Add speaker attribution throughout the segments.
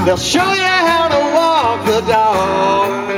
Speaker 1: They'll show you how to walk the dog.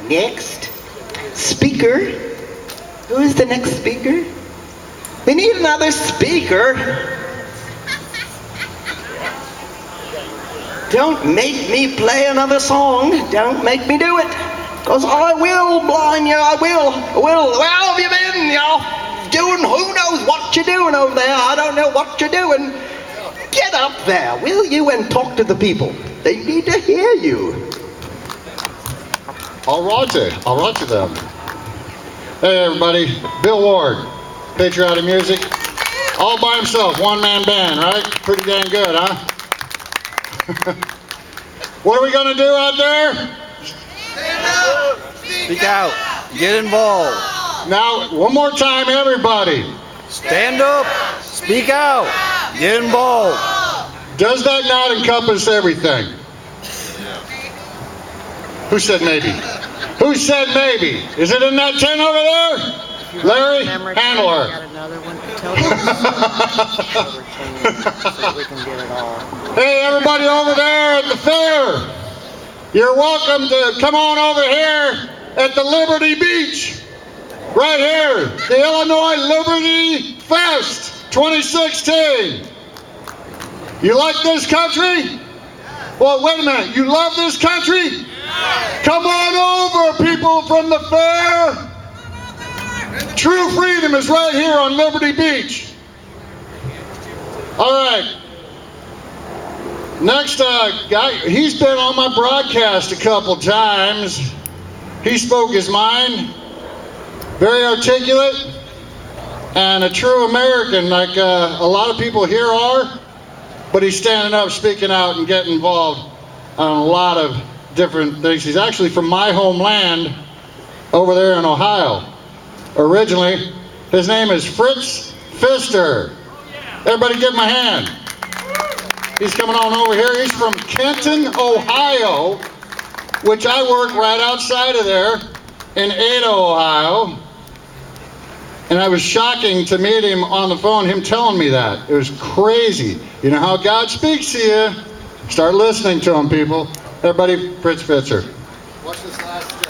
Speaker 2: Next speaker. Who is the next speaker? We need another speaker. Don't make me play another song. Don't make me do it. Because I will blind you. I will. Where have you been? You're doing who knows what you're doing over there. I don't know what you're doing. Get up there, will you, and talk to the people. They need to hear you.
Speaker 3: All righty then. Hey everybody, Bill Ward, Patriotic Music, all by himself, one-man band, right? Pretty dang good, huh? What are we gonna do out there?
Speaker 4: Stand up, speak out, get involved.
Speaker 3: Now, one more time, everybody.
Speaker 4: Stand up, speak out, get involved.
Speaker 3: Does that not encompass everything? Who said maybe? Who said maybe? Is it in that tin over there? Larry, handle her. Hey, everybody over there at the fair, you're welcome to come on over here at the Liberty Beach. Right here, the Illinois LiberTEA Fest 2016. You like this country? Well, wait a minute. You love this country? Come on over, people from the fair. True freedom is right here on Liberty Beach. All right. Next guy, he's been on my broadcast a couple times. He spoke his mind. Very articulate and a true American like a lot of people here are. But he's standing up, speaking out, and getting involved on a lot of different things. He's actually from my homeland over there in Ohio. Originally, his name is Fritz Pfister. Everybody give him a hand. He's coming on over here. He's from Kenton, Ohio, which I work right outside of there in Ada, Ohio. And it was shocking to meet him on the phone, him telling me that. It was crazy. You know how God speaks to you? Start listening to him, people. Everybody, Fritz Pfister. Watch this last step.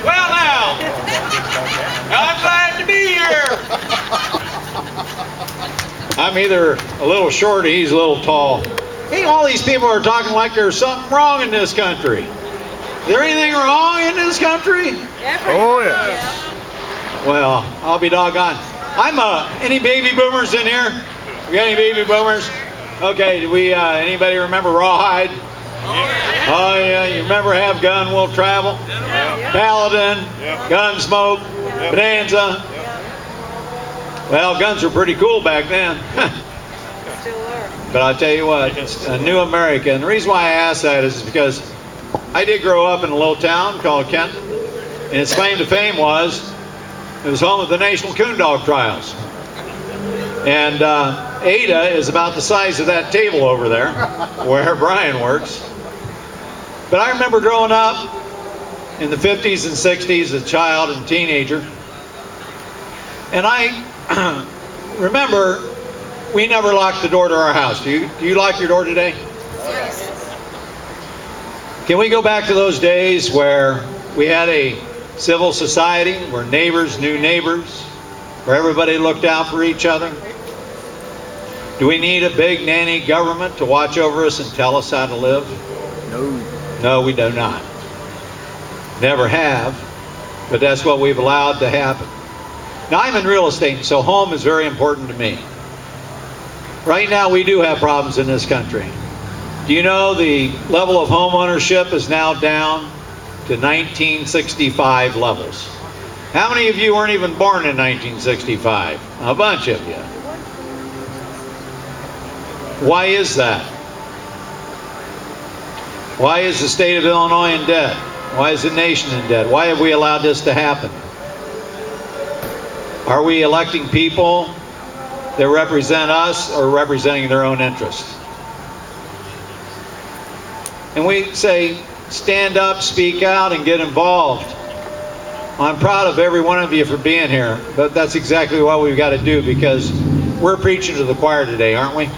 Speaker 5: Well now, I'm glad to be here. I'm either a little short or he's a little tall. Hey, all these people are talking like there's something wrong in this country. Is there anything wrong in this country?
Speaker 4: Oh, yeah.
Speaker 5: Well, I'll be doggone. Any baby boomers in here? We got any baby boomers? Okay, do we, anybody remember Rawhide? Oh yeah, you remember Have Gun Will Travel? Paladin, Gunsmoke, Bonanza. Well, guns were pretty cool back then. But I'll tell you what, it's a new America. And the reason why I ask that is because I did grow up in a little town called Kenton. And its claim to fame was it was home of the National Coon Dog Trials. And Ada is about the size of that table over there where Brian works. But I remember growing up in the 50s and 60s as a child and teenager. And I remember we never locked the door to our house. Do you lock your door today?
Speaker 6: Yes.
Speaker 5: Can we go back to those days where we had a civil society, where neighbors knew neighbors, where everybody looked out for each other? Do we need a big nanny government to watch over us and tell us how to live? No, we do not. Never have, but that's what we've allowed to happen. Now, I'm in real estate, so home is very important to me. Right now, we do have problems in this country. Do you know the level of home ownership is now down to 1965 levels? How many of you weren't even born in 1965? A bunch of you. Why is that? Why is the state of Illinois in debt? Why is the nation in debt? Why have we allowed this to happen? Are we electing people that represent us or representing their own interests? And we say, stand up, speak out, and get involved. I'm proud of every one of you for being here, but that's exactly what we've got to do, because we're preaching to the choir today, aren't we?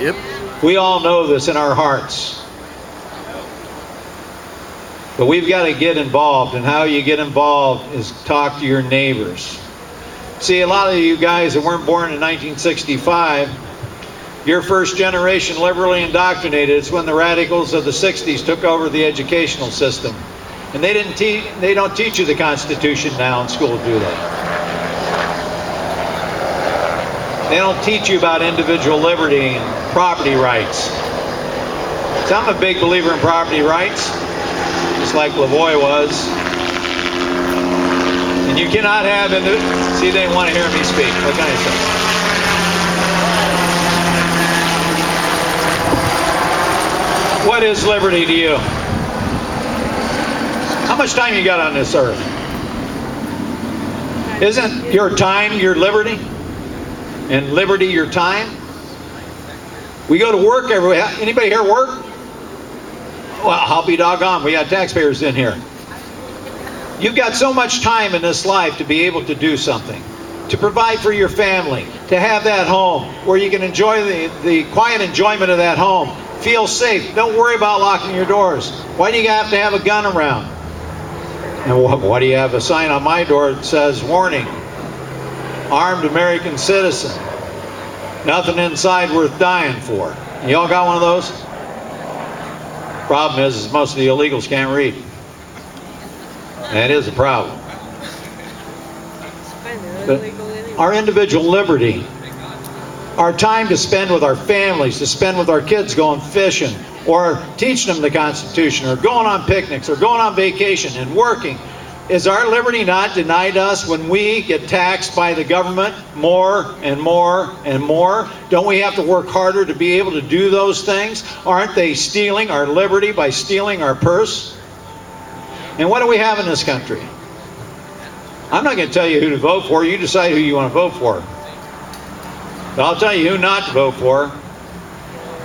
Speaker 4: Yep.
Speaker 5: We all know this in our hearts. But we've got to get involved, and how you get involved is talk to your neighbors. See, a lot of you guys that weren't born in 1965, you're first generation liberally indoctrinated. It's when the radicals of the 60s took over the educational system. And they don't teach you the Constitution now in school, do they? They don't teach you about individual liberty and property rights. So I'm a big believer in property rights, just like Lavoie was. And you cannot have see, they didn't want to hear me speak. What can I say? What is liberty to you? How much time you got on this earth? Isn't your time your liberty? And liberty your time? We go to work anybody here work? Well, I'll be doggone. We got taxpayers in here. You've got so much time in this life to be able to do something, to provide for your family, to have that home where you can enjoy the quiet enjoyment of that home. Feel safe. Don't worry about locking your doors. Why do you have to have a gun around? And why do you have a sign on my door that says, warning, armed American citizen, nothing inside worth dying for? Y'all got one of those? Problem is most of the illegals can't read. That is a problem. But our individual liberty, our time to spend with our families, to spend with our kids going fishing, or teaching them the Constitution, or going on picnics, or going on vacation and working, is our liberty not denied us when we get taxed by the government more and more and more? Don't we have to work harder to be able to do those things? Aren't they stealing our liberty by stealing our purse? And what do we have in this country? I'm not going to tell you who to vote for. You decide who you want to vote for. But I'll tell you who not to vote for.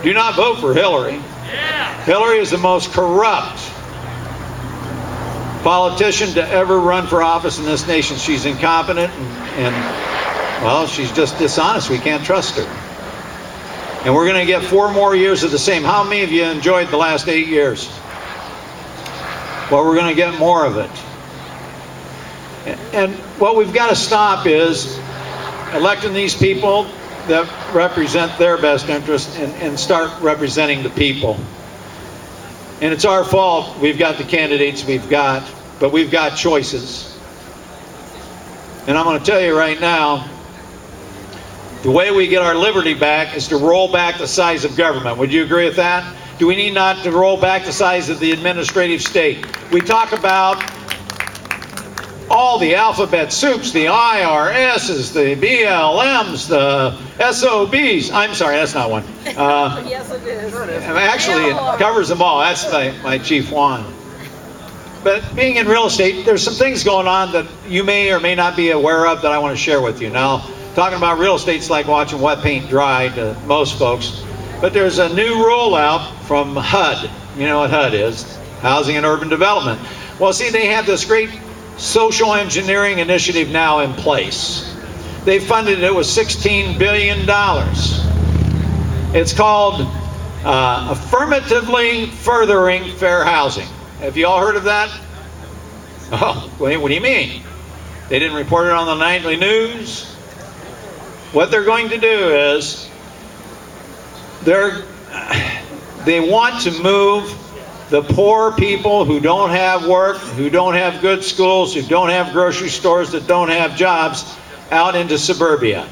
Speaker 5: Do not vote for Hillary. Yeah. Hillary is the most corrupt politician to ever run for office in this nation. She's incompetent and well, she's just dishonest. We can't trust her. And we're going to get 4 more years of the same. How many of you enjoyed the last 8 years? Well, we're going to get more of it. And what we've got to stop is electing these people that represent their best interest and start representing the people. And it's our fault we've got the candidates we've got, but we've got choices. And I'm going to tell you right now, the way we get our liberty back is to roll back the size of government. Would you agree with that? Do we need not to roll back the size of the administrative state? We talk about all the alphabet soups, the IRSs, the BLMs, the SOBs. I'm sorry, that's not one.
Speaker 6: Yes, it is.
Speaker 5: Actually, it covers them all. That's my chief one. But being in real estate, there's some things going on that you may or may not be aware of that I want to share with you. Now, talking about real estate's like watching wet paint dry to most folks. But there's a new rollout from HUD. You know what HUD is? Housing and Urban Development. Well, see, they have this great social engineering initiative now in place. They funded it with $16 billion. It's called Affirmatively Furthering Fair Housing. Have you all heard of that? Oh, what do you mean? They didn't report it on the nightly news? What they're going to do is they want to move the poor people who don't have work, who don't have good schools, who don't have grocery stores, that don't have jobs, out into suburbia.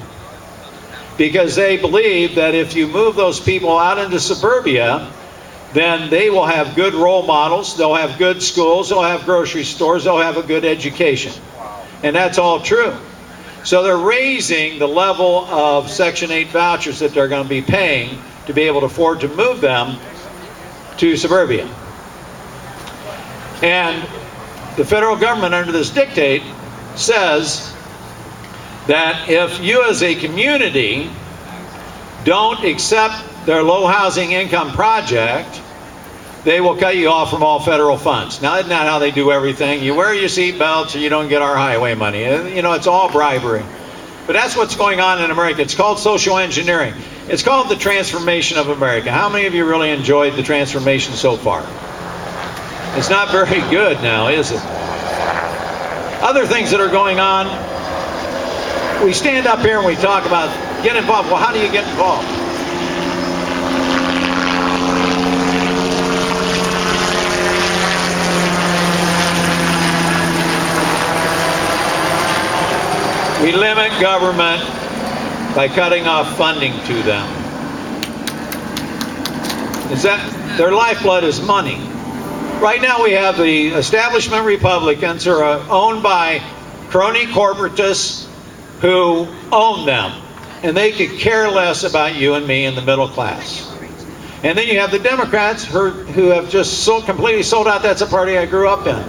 Speaker 5: Because they believe that if you move those people out into suburbia, then they will have good role models, they'll have good schools, they'll have grocery stores, they'll have a good education. And that's all true. So they're raising the level of Section 8 vouchers that they're going to be paying to be able to afford to move them to suburbia. And the federal government under this dictate says that if you as a community don't accept their low housing income project, they will cut you off from all federal funds. Now, isn't that how they do everything? You wear your seatbelt or you don't get our highway money. You know, it's all bribery. But that's what's going on in America. It's called social engineering. It's called the transformation of America. How many of you really enjoyed the transformation so far? It's not very good now, is it? Other things that are going on, we stand up here and we talk about get involved. Well, how do you get involved? We limit government by cutting off funding to them. Their lifeblood is money. Right now we have the establishment Republicans who are owned by crony corporatists who own them. And they could care less about you and me in the middle class. And then you have the Democrats who have just completely sold out. That's a party I grew up in.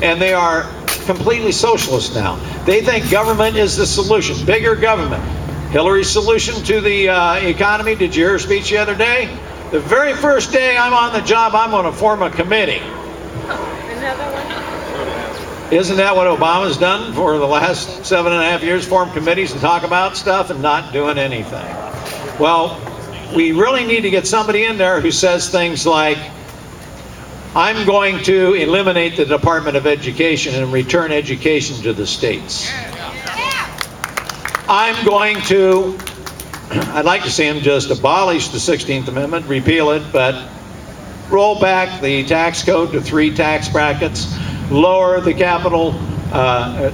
Speaker 5: And they are completely socialist now. They think government is the solution, bigger government. Hillary's solution to the economy, did you hear her speech the other day? The very first day I'm on the job, I'm going to form a committee.
Speaker 6: Another one?
Speaker 5: Isn't that what Obama's done for the last 7.5 years? Form committees and talk about stuff and not doing anything. Well, we really need to get somebody in there who says things like, I'm going to eliminate the Department of Education and return education to the states. I'm going to, I'd like to see him just abolish the 16th Amendment, repeal it, but roll back the tax code to 3 tax brackets, lower the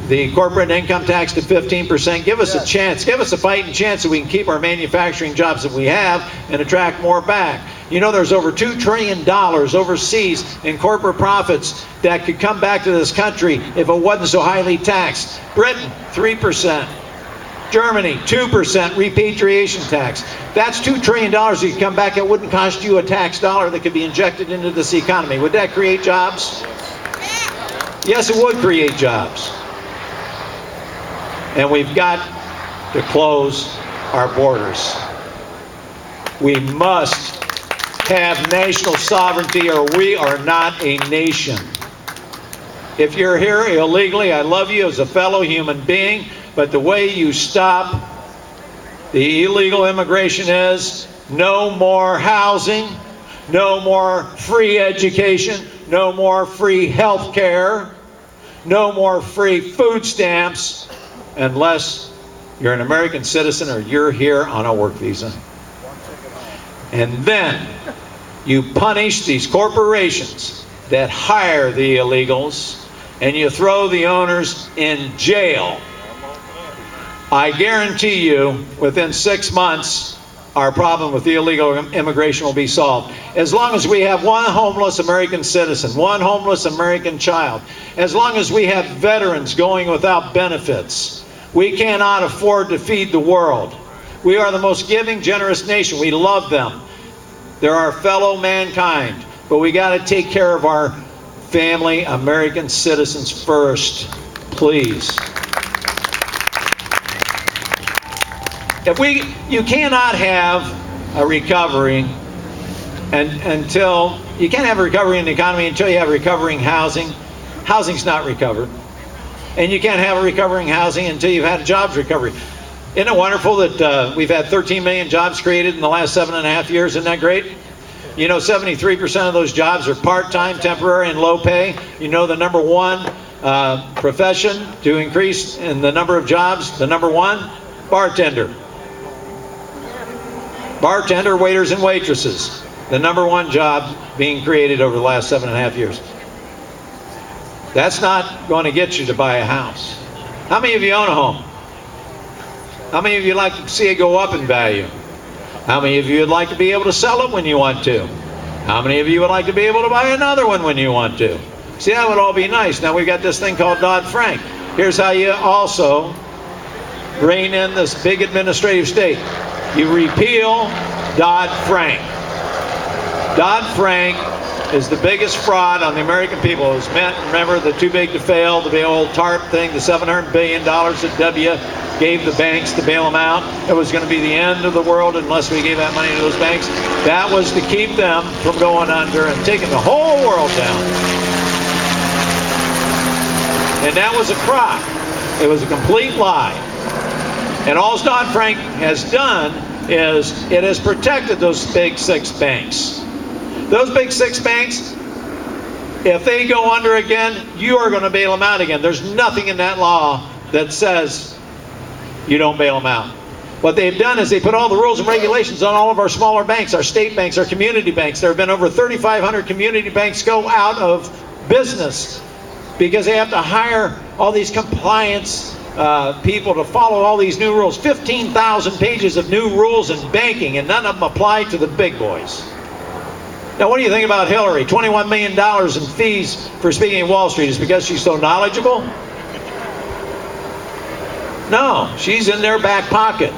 Speaker 5: the corporate income tax to 15%. Give us a chance, give us a fighting chance so we can keep our manufacturing jobs that we have and attract more back. You know, there's over $2 trillion overseas in corporate profits that could come back to this country if it wasn't so highly taxed. Britain, 3%. Germany, 2% repatriation tax. That's $2 trillion that could come back. It wouldn't cost you a tax dollar that could be injected into this economy. Would that create jobs? Yes, it would create jobs. And we've got to close our borders. We must have national sovereignty or we are not a nation. If you're here illegally, I love you as a fellow human being, but the way you stop the illegal immigration is no more housing, no more free education, no more free health care, no more free food stamps, unless you're an American citizen or you're here on a work visa. And then you punish these corporations that hire the illegals and you throw the owners in jail. I guarantee you, within 6 months, our problem with illegal immigration will be solved. As long as we have one homeless American citizen, one homeless American child, as long as we have veterans going without benefits, we cannot afford to feed the world. We are the most giving, generous nation. We love them. They're our fellow mankind. But we got to take care of our family American citizens first, please. You cannot have a recovery until, you can't have a recovery in the economy until you have recovering housing. Housing's not recovered. And you can't have a recovering housing until you've had a jobs recovery. Isn't it wonderful that we've had 13 million jobs created in the last 7.5 years? Isn't that great? You know, 73% of those jobs are part-time, temporary, and low pay. You know the number one profession to increase in the number of jobs, the number one? Bartender. Bartender, waiters, and waitresses. The number one job being created over the last 7.5 years. That's not going to get you to buy a house. How many of you own a home? How many of you like to see it go up in value? How many of you would like to be able to sell it when you want to? How many of you would like to be able to buy another one when you want to? See, that would all be nice. Now we've got this thing called Dodd-Frank. Here's how you also rein in this big administrative state. You repeal Dodd-Frank. Dodd-Frank is the biggest fraud on the American people. It was meant, remember, the too big to fail, the old TARP thing, the $700 billion that W gave the banks to bail them out. It was going to be the end of the world unless we gave that money to those banks. That was to keep them from going under and taking the whole world down. And that was a crock. It was a complete lie. And all Dodd-Frank has done is it has protected those big 6 banks. Those big 6 banks, if they go under again, you are going to bail them out again. There's nothing in that law that says you don't bail them out. What they've done is they put all the rules and regulations on all of our smaller banks, our state banks, our community banks. There have been over 3,500 community banks go out of business because they have to hire all these compliance people to follow all these new rules. 15,000 pages of new rules in banking, and none of them apply to the big boys. Now, what do you think about Hillary? $21 million in fees for speaking at Wall Street. Is it because she's so knowledgeable? No, she's in their back pocket.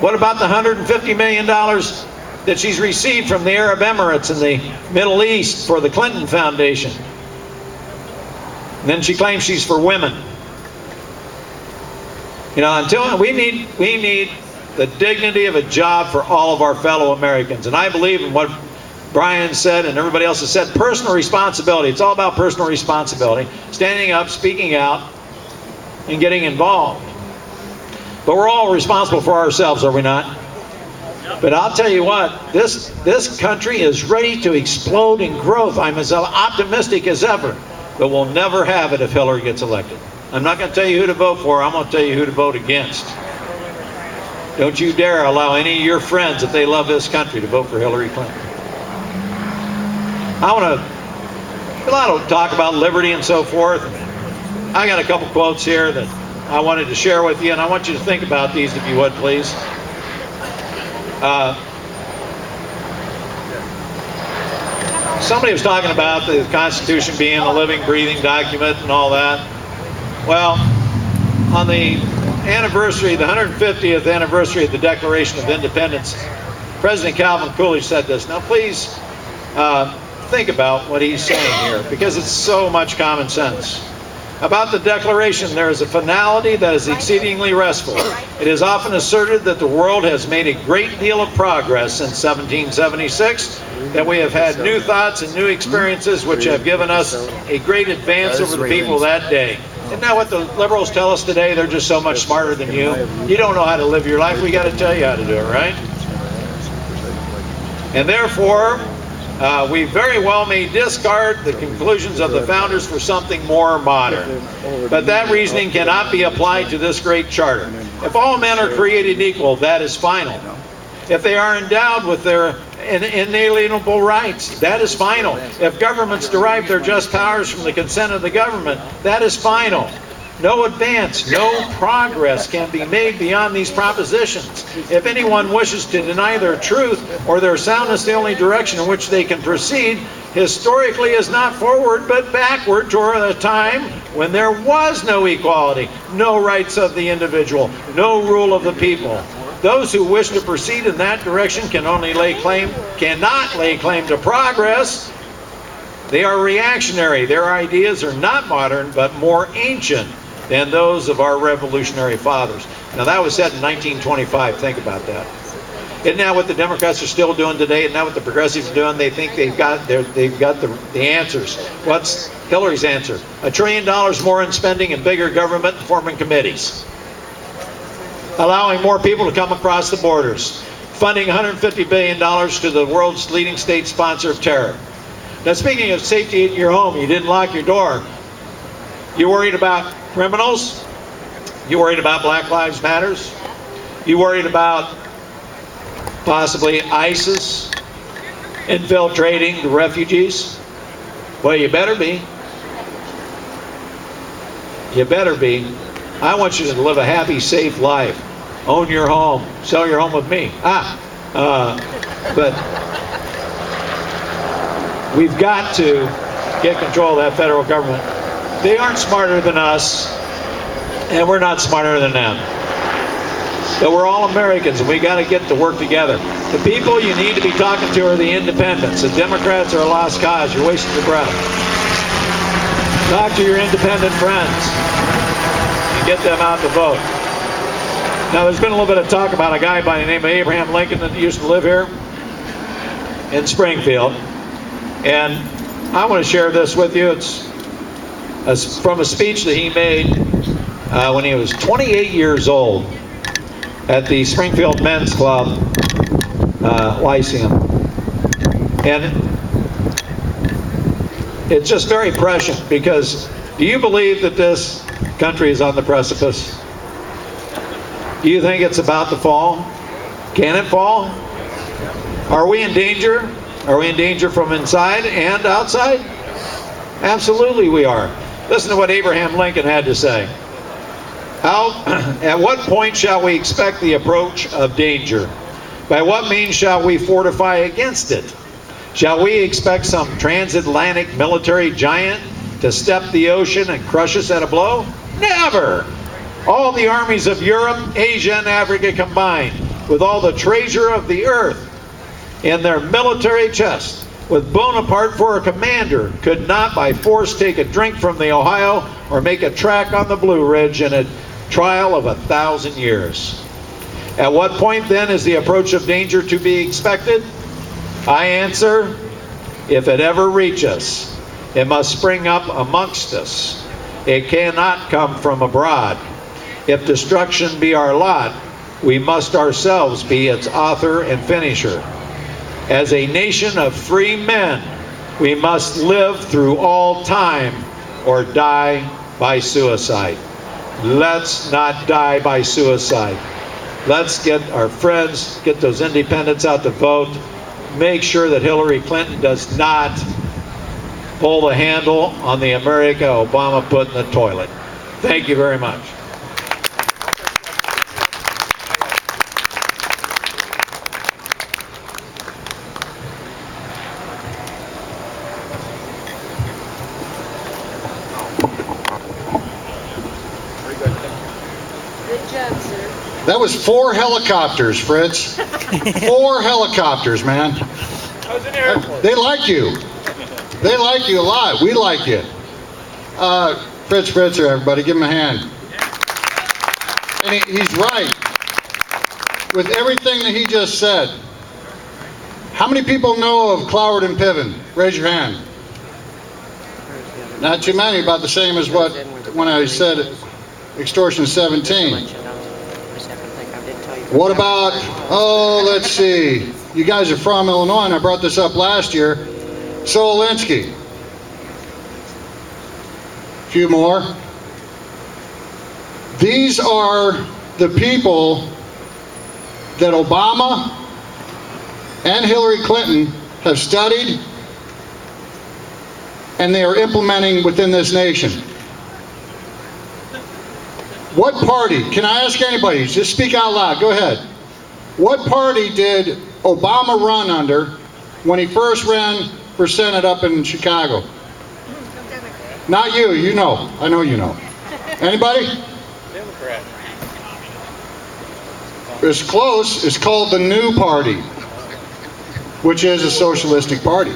Speaker 5: What about the $150 million that she's received from the Arab Emirates and the Middle East for the Clinton Foundation? And then she claims she's for women. You know, until we need the dignity of a job for all of our fellow Americans. And I believe in what Brian said and everybody else has said, personal responsibility. It's all about personal responsibility. Standing up, speaking out, and getting involved. But we're all responsible for ourselves, are we not? But I'll tell you what, this country is ready to explode in growth. I'm as optimistic as ever. But we'll never have it if Hillary gets elected. I'm not going to tell you who to vote for. I'm going to tell you who to vote against. Don't you dare allow any of your friends, if they love this country, to vote for Hillary Clinton. I want to, a lot of talk about liberty and so forth. I got a couple quotes here that I wanted to share with you, and I want you to think about these, if you would, please. Somebody was talking about the Constitution being a living, breathing document and all that. Well, on the anniversary, the 150th anniversary of the Declaration of Independence, President Calvin Coolidge said this. Now, please think about what he's saying here, because it's so much common sense. About the Declaration, there is a finality that is exceedingly restful. It is often asserted that the world has made a great deal of progress since 1776, that we have had new thoughts and new experiences which have given us a great advance over the people of that day. Isn't that what the liberals tell us today? They're just so much smarter than you. You don't know how to live your life. We got to tell you how to do it, right? And therefore, we very well may discard the conclusions of the founders for something more modern. But that reasoning cannot be applied to this great charter. If all men are created equal, that is final. If they are endowed with their inalienable rights, that is final. If governments derive their just powers from the consent of the government, that is final. No advance, no progress can be made beyond these propositions. If anyone wishes to deny their truth or their soundness, the only direction in which they can proceed historically is not forward but backward toward a time when there was no equality, no rights of the individual, no rule of the people. Those who wish to proceed in that direction cannot lay claim to progress. They are reactionary. Their ideas are not modern, but more ancient than those of our revolutionary fathers. Now, that was said in 1925. Think about that. Isn't that what the Democrats are still doing today? Isn't that what the progressives are doing? They think they've got the answers. What's Hillary's answer? $1 trillion more in spending and bigger government and forming committees. Allowing more people to come across the borders. Funding $150 billion to the world's leading state sponsor of terror. Now, speaking of safety in your home, you didn't lock your door. You worried about criminals? You worried about Black Lives Matters? You worried about possibly ISIS infiltrating the refugees? Well, you better be. You better be. I want you to live a happy, safe life. Own your home. Sell your home with me. But we've got to get control of that federal government. They aren't smarter than us, and we're not smarter than them. But we're all Americans, and we got to get to work together. The people you need to be talking to are the independents. The Democrats are a lost cause. You're wasting your breath. Talk to your independent friends and get them out to vote. Now, there's been a little bit of talk about a guy by the name of Abraham Lincoln that used to live here in Springfield. And I want to share this with you. It's from a speech that he made when he was 28 years old at the Springfield Men's Club Lyceum. And it's just very prescient, because do you believe that this country is on the precipice? Do you think it's about to fall? Can it fall? Are we in danger? Are we in danger from inside and outside? Absolutely we are. Listen to what Abraham Lincoln had to say. At what point shall we expect the approach of danger? By what means shall we fortify against it? Shall we expect some transatlantic military giant to step the ocean and crush us at a blow? Never! All the armies of Europe, Asia, and Africa combined, with all the treasure of the earth in their military chest, with Bonaparte for a commander, could not by force take a drink from the Ohio or make a track on the Blue Ridge in a trial of 1,000 years. At what point then is the approach of danger to be expected? I answer, if it ever reach us, it must spring up amongst us. It cannot come from abroad. If destruction be our lot, we must ourselves be its author and finisher. As a nation of free men, we must live through all time or die by suicide. Let's not die by suicide. Let's get our friends, get those independents out to vote. Make sure that Hillary Clinton does not pull the handle on the America Obama put in the toilet. Thank you very much.
Speaker 6: Good job, sir.
Speaker 3: That was 4 helicopters, Fritz. 4 helicopters, man.
Speaker 4: I was in the airport.
Speaker 3: They like you. They like you a lot. We like you. Fritz Pfister, everybody, give him a hand. And he's right with everything that he just said. How many people know of Cloward and Piven? Raise your hand. Not too many, about the same as what when I said extortion 17. What about, let's see. You guys are from Illinois, and I brought this up last year. Solinsky. A few more. These are the people that Obama and Hillary Clinton have studied and they are implementing within this nation. What party, can I ask anybody, just speak out loud, go ahead. What party did Obama run under when he first ran for Senate up in Chicago? Not you, you know, I know you know. Anybody?
Speaker 4: Democrat.
Speaker 3: It's close, it's called the New Party, which is a socialistic party.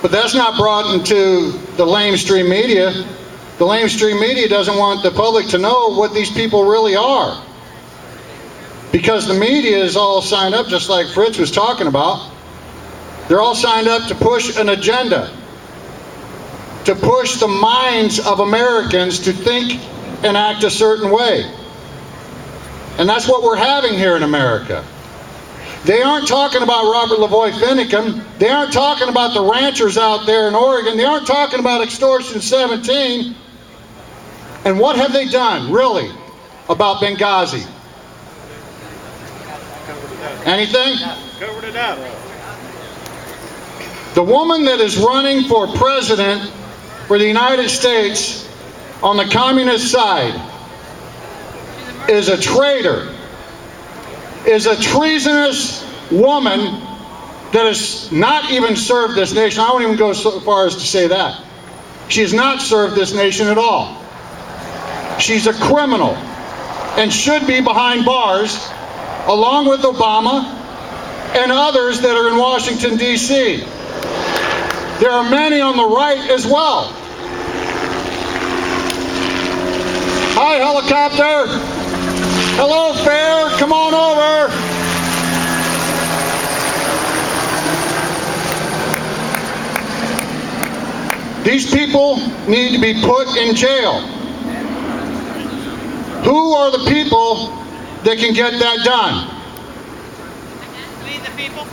Speaker 3: But that's not brought into the lamestream media. The lamestream media doesn't want the public to know what these people really are. Because the media is all signed up, just like Fritz was talking about. They're all signed up to push an agenda. To push the minds of Americans to think and act a certain way. And that's what we're having here in America. They aren't talking about Robert Lavoie Finicum. They aren't talking about the ranchers out there in Oregon. They aren't talking about extortion 17. And what have they done, really, about Benghazi? Anything?
Speaker 4: Covered it up.
Speaker 3: The woman that is running for president for the United States on the communist side is a traitor, is a treasonous woman that has not even served this nation. I won't even go so far as to say that. She has not served this nation at all. She's a criminal and should be behind bars along with Obama and others that are in Washington, D.C. There are many on the right as well. Hi, helicopter. Hello, Fair. Come on over. These people need to be put in jail. Who are the people that can get that done?
Speaker 7: We the people.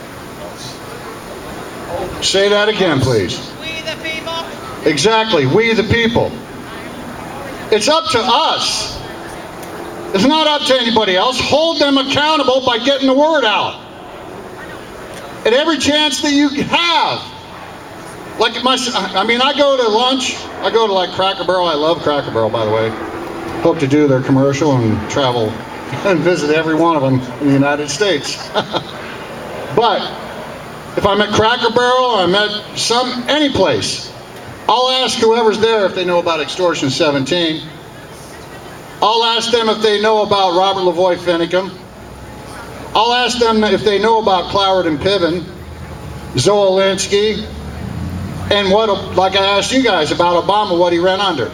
Speaker 3: Say that again, please.
Speaker 7: We the people.
Speaker 3: Exactly, we the people. It's up to us. It's not up to anybody else. Hold them accountable by getting the word out. At every chance that you have. Like I go to lunch. I go to like Cracker Barrel. I love Cracker Barrel, by the way. Hope to do their commercial and travel and visit every one of them in the United States. But if I'm at Cracker Barrel, I'm at any place, I'll ask whoever's there if they know about extortion 17. I'll ask them if they know about Robert Lavoie Finicum. I'll ask them if they know about Cloward and Piven. Zelensky, and what, like I asked you guys about Obama, what he ran under.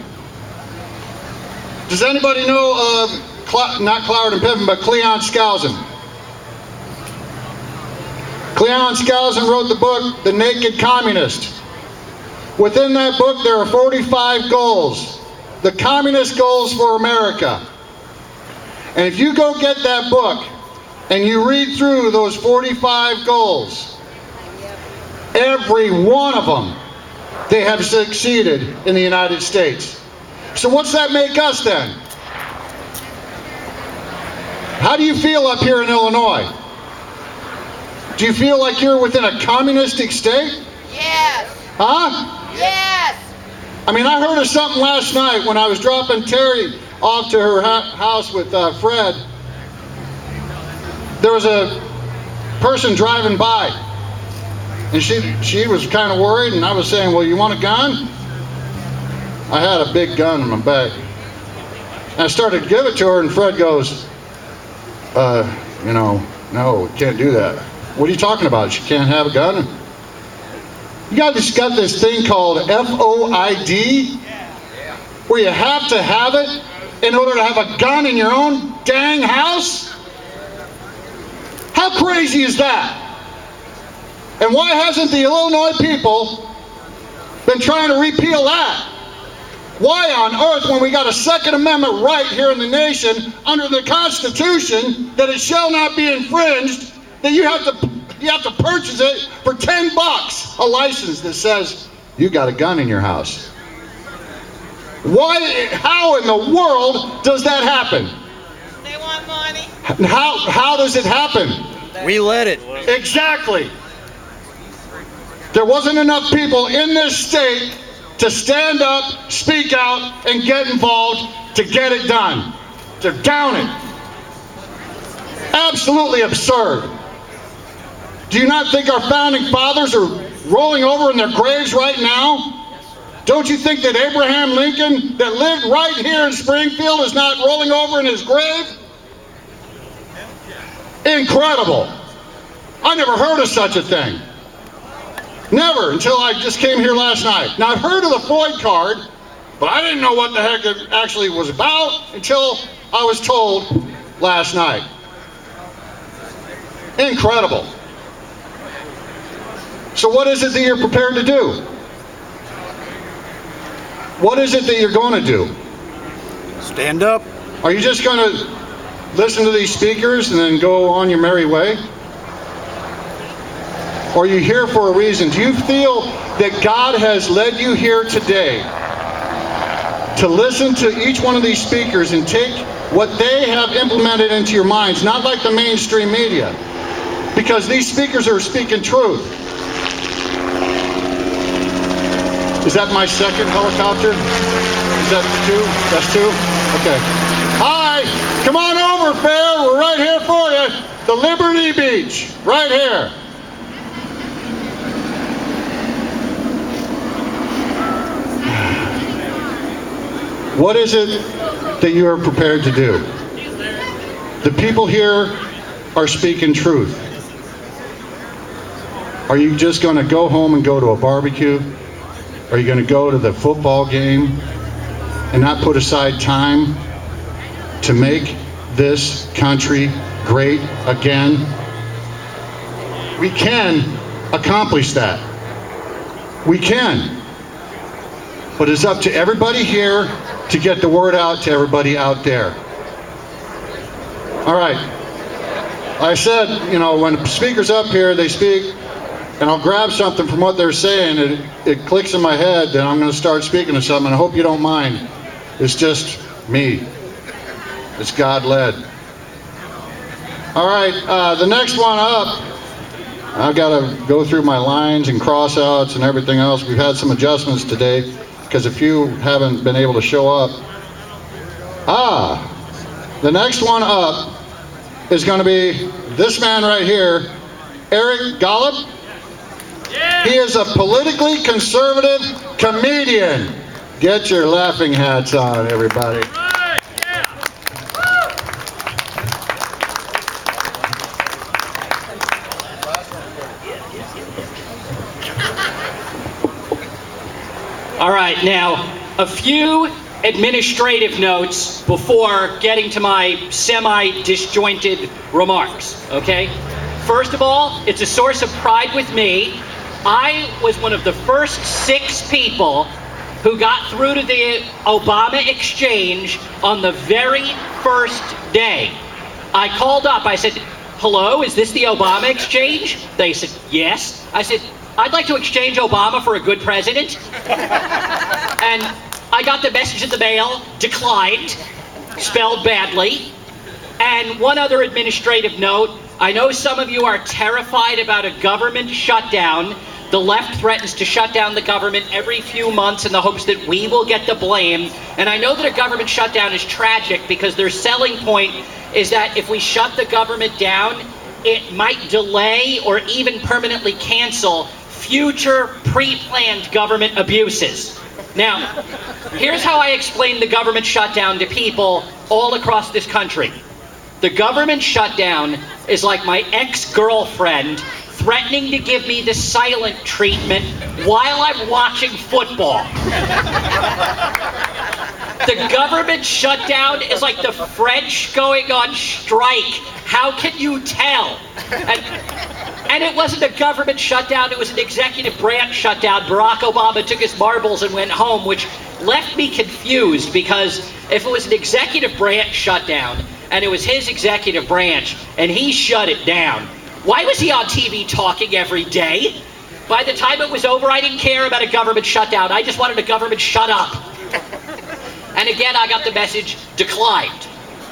Speaker 3: Does anybody know of, not Cloward and Piven, but Cleon Skousen? Cleon Skousen wrote the book, The Naked Communist. Within that book, there are 45 goals, the communist goals for America. And if you go get that book and you read through those 45 goals, every one of them, they have succeeded in the United States. So what's that make us then? How do you feel up here in Illinois? Do you feel like you're within a communistic state?
Speaker 7: Yes.
Speaker 3: Huh?
Speaker 7: Yes.
Speaker 3: I mean, I heard of something last night when I was dropping Terry off to her house with Fred. There was a person driving by, and she was kind of worried, and I was saying, well, you want a gun? I had a big gun in my back. And I started to give it to her, and Fred goes, no, can't do that. What are you talking about? She can't have a gun? You guys got this thing called FOID, where you have to have it in order to have a gun in your own dang house? How crazy is that? And why hasn't the Illinois people been trying to repeal that? Why on earth, when we got a Second Amendment right here in the nation under the Constitution that it shall not be infringed, that you have to purchase it for $10, a license that says you got a gun in your house? Why? How in the world does that happen?
Speaker 7: They want money.
Speaker 3: How does it happen?
Speaker 2: We let it.
Speaker 3: Exactly. There wasn't enough people in this state to stand up, speak out, and get involved to get it done. To down it. Absolutely absurd. Do you not think our founding fathers are rolling over in their graves right now? Don't you think that Abraham Lincoln, that lived right here in Springfield, is not rolling over in his grave? Incredible. I never heard of such a thing. Never, until I just came here last night. Now, I've heard of the Floyd card, but I didn't know what the heck it actually was about until I was told last night. Incredible. So what is it that you're prepared to do? What is it that you're going to do?
Speaker 2: Stand up.
Speaker 3: Are you just going to listen to these speakers and then go on your merry way? Or are you here for a reason? Do you feel that God has led you here today to listen to each one of these speakers and take what they have implemented into your minds, not like the mainstream media? Because these speakers are speaking truth. Is that my second helicopter? Is that two? That's two? Okay. Hi, come on over, Fair. We're right here for you. The Liberty Beach, right here. What is it that you are prepared to do? The people here are speaking truth. Are you just going to go home and go to a barbecue? Are you going to go to the football game and not put aside time to make this country great again? We can accomplish that. We can. But it's up to everybody here to get the word out to everybody out there. All right. I said, when the speaker's up here, they speak, and I'll grab something from what they're saying, and it clicks in my head that I'm going to start speaking to something, and I hope you don't mind. It's just me. It's God-led. All right, the next one up, I've got to go through my lines and cross-outs and everything else. We've had some adjustments today because a few haven't been able to show up. The next one up is going to be this man right here, Eric Golub. Yeah. He is a politically conservative comedian. Get your laughing hats on, everybody.
Speaker 4: Right, yeah.
Speaker 8: All right, now, a few administrative notes before getting to my semi-disjointed remarks, okay? First of all, it's a source of pride with me. I was one of the first 6 people who got through to the Obama exchange on the very first day. I called up, I said, hello, is this the Obama exchange? They said, yes. I said, I'd like to exchange Obama for a good president. And I got the message in the mail, declined, spelled badly. And one other administrative note, I know some of you are terrified about a government shutdown. The left threatens to shut down the government every few months in the hopes that we will get the blame. And I know that a government shutdown is tragic because their selling point is that if we shut the government down, it might delay or even permanently cancel future pre-planned government abuses. Now, here's how I explain the government shutdown to people all across this country. The government shutdown is like my ex-girlfriend threatening to give me the silent treatment while I'm watching football. The government shutdown is like the French going on strike. How can you tell? And it wasn't a government shutdown, it was an executive branch shutdown. Barack Obama took his marbles and went home, which left me confused because if it was an executive branch shutdown and it was his executive branch and he shut it down, why was he on TV talking every day? By the time it was over, I didn't care about a government shutdown. I just wanted a government shut up. And again, I got the message, declined.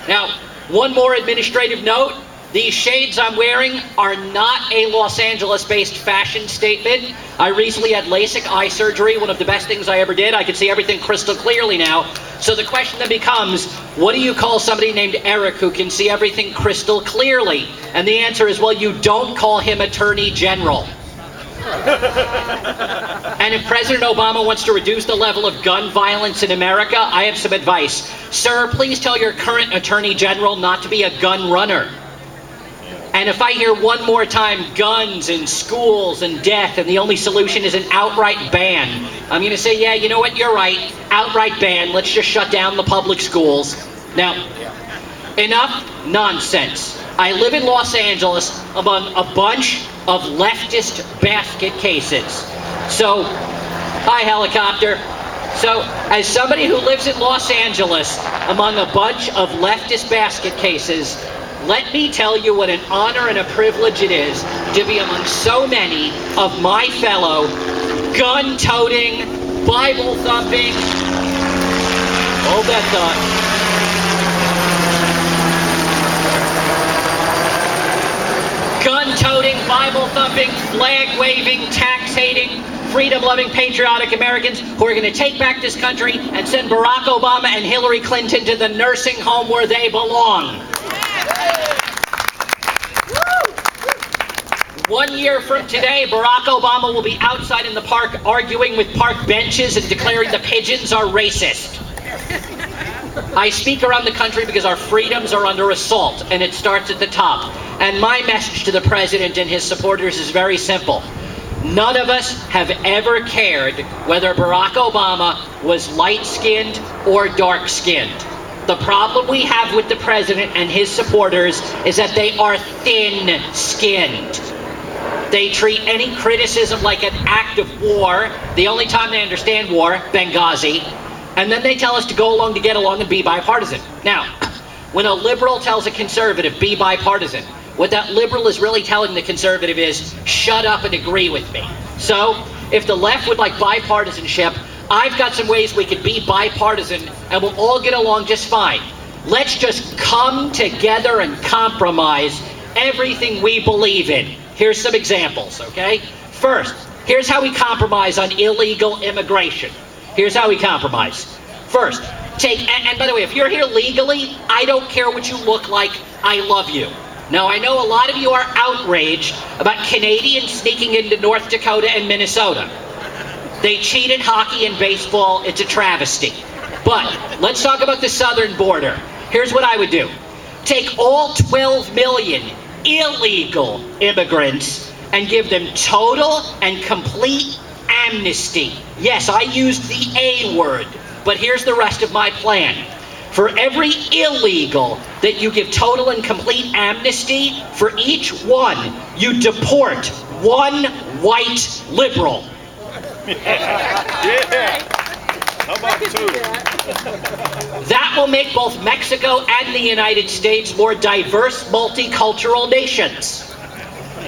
Speaker 8: Now, one more administrative note. These shades I'm wearing are not a Los Angeles-based fashion statement. I recently had LASIK eye surgery, one of the best things I ever did. I can see everything crystal clearly now. So the question then becomes, what do you call somebody named Eric who can see everything crystal clearly? And the answer is, well, you don't call him Attorney General. And if President Obama wants to reduce the level of gun violence in America, I have some advice. Sir, please tell your current Attorney General not to be a gun runner. And if I hear one more time guns and schools and death and the only solution is an outright ban, I'm going to say, yeah, you know what, you're right, outright ban, let's just shut down the public schools. Now, enough nonsense. I live in Los Angeles among a bunch of leftist basket cases. So, hi helicopter. So, as somebody who lives in Los Angeles among a bunch of leftist basket cases, let me tell you what an honor and a privilege it is to be among so many of my fellow gun-toting, Bible-thumping, hold that thought, gun-toting, Bible-thumping, flag-waving, tax-hating, freedom-loving, patriotic Americans who are going to take back this country and send Barack Obama and Hillary Clinton to the nursing home where they belong. 1 year from today, Barack Obama will be outside in the park arguing with park benches and declaring the pigeons are racist. I speak around the country because our freedoms are under assault, and it starts at the top. And my message to the president and his supporters is very simple. None of us have ever cared whether Barack Obama was light-skinned or dark-skinned. The problem we have with the president and his supporters is that they are thin-skinned. They treat any criticism like an act of war. The only time they understand war, Benghazi. And then they tell us to go along to get along and be bipartisan. Now, when a liberal tells a conservative, be bipartisan, what that liberal is really telling the conservative is, shut up and agree with me. So, if the left would like bipartisanship, I've got some ways we could be bipartisan and we'll all get along just fine. Let's just come together and compromise everything we believe in. Here's some examples, okay? First, here's how we compromise on illegal immigration. Here's how we compromise. First, and by the way, if you're here legally, I don't care what you look like, I love you. Now, I know a lot of you are outraged about Canadians sneaking into North Dakota and Minnesota. They cheated hockey and baseball, it's a travesty. But let's talk about the southern border. Here's what I would do. Take all 12 million illegal immigrants and give them total and complete amnesty. Yes, I used the A word, but here's the rest of my plan. For every illegal that you give total and complete amnesty, for each one, you deport one white liberal.
Speaker 4: Yeah. How about two?
Speaker 8: That will make both Mexico and the United States more diverse, multicultural nations.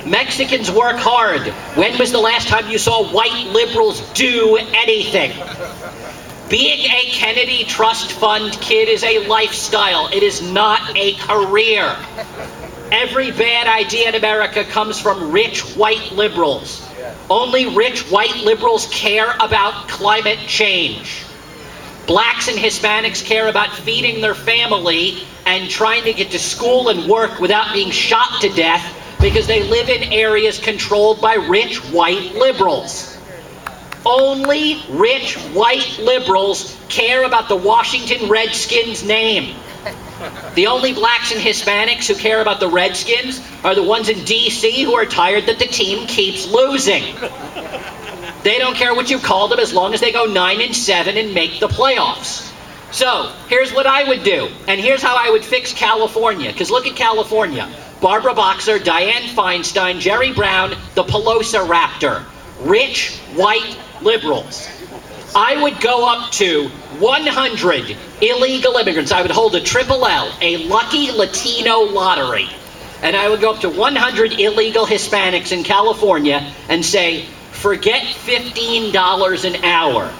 Speaker 8: Mexicans work hard. When was the last time you saw white liberals do anything? Being a Kennedy Trust Fund kid is a lifestyle. It is not a career. Every bad idea in America comes from rich white liberals. Only rich white liberals care about climate change. Blacks and Hispanics care about feeding their family and trying to get to school and work without being shot to death because they live in areas controlled by rich white liberals. Only rich white liberals care about the Washington Redskins name. The only blacks and Hispanics who care about the Redskins are the ones in D.C. who are tired that the team keeps losing. They don't care what you call them as long as they go 9-7 and make the playoffs. So, here's what I would do, and here's how I would fix California, because look at California. Barbara Boxer, Dianne Feinstein, Jerry Brown, the Pelosi Raptor. Rich, white liberals. I would go up to 100 illegal immigrants. I would hold a triple L, a lucky Latino lottery. And I would go up to 100 illegal Hispanics in California and say, forget $15 an hour.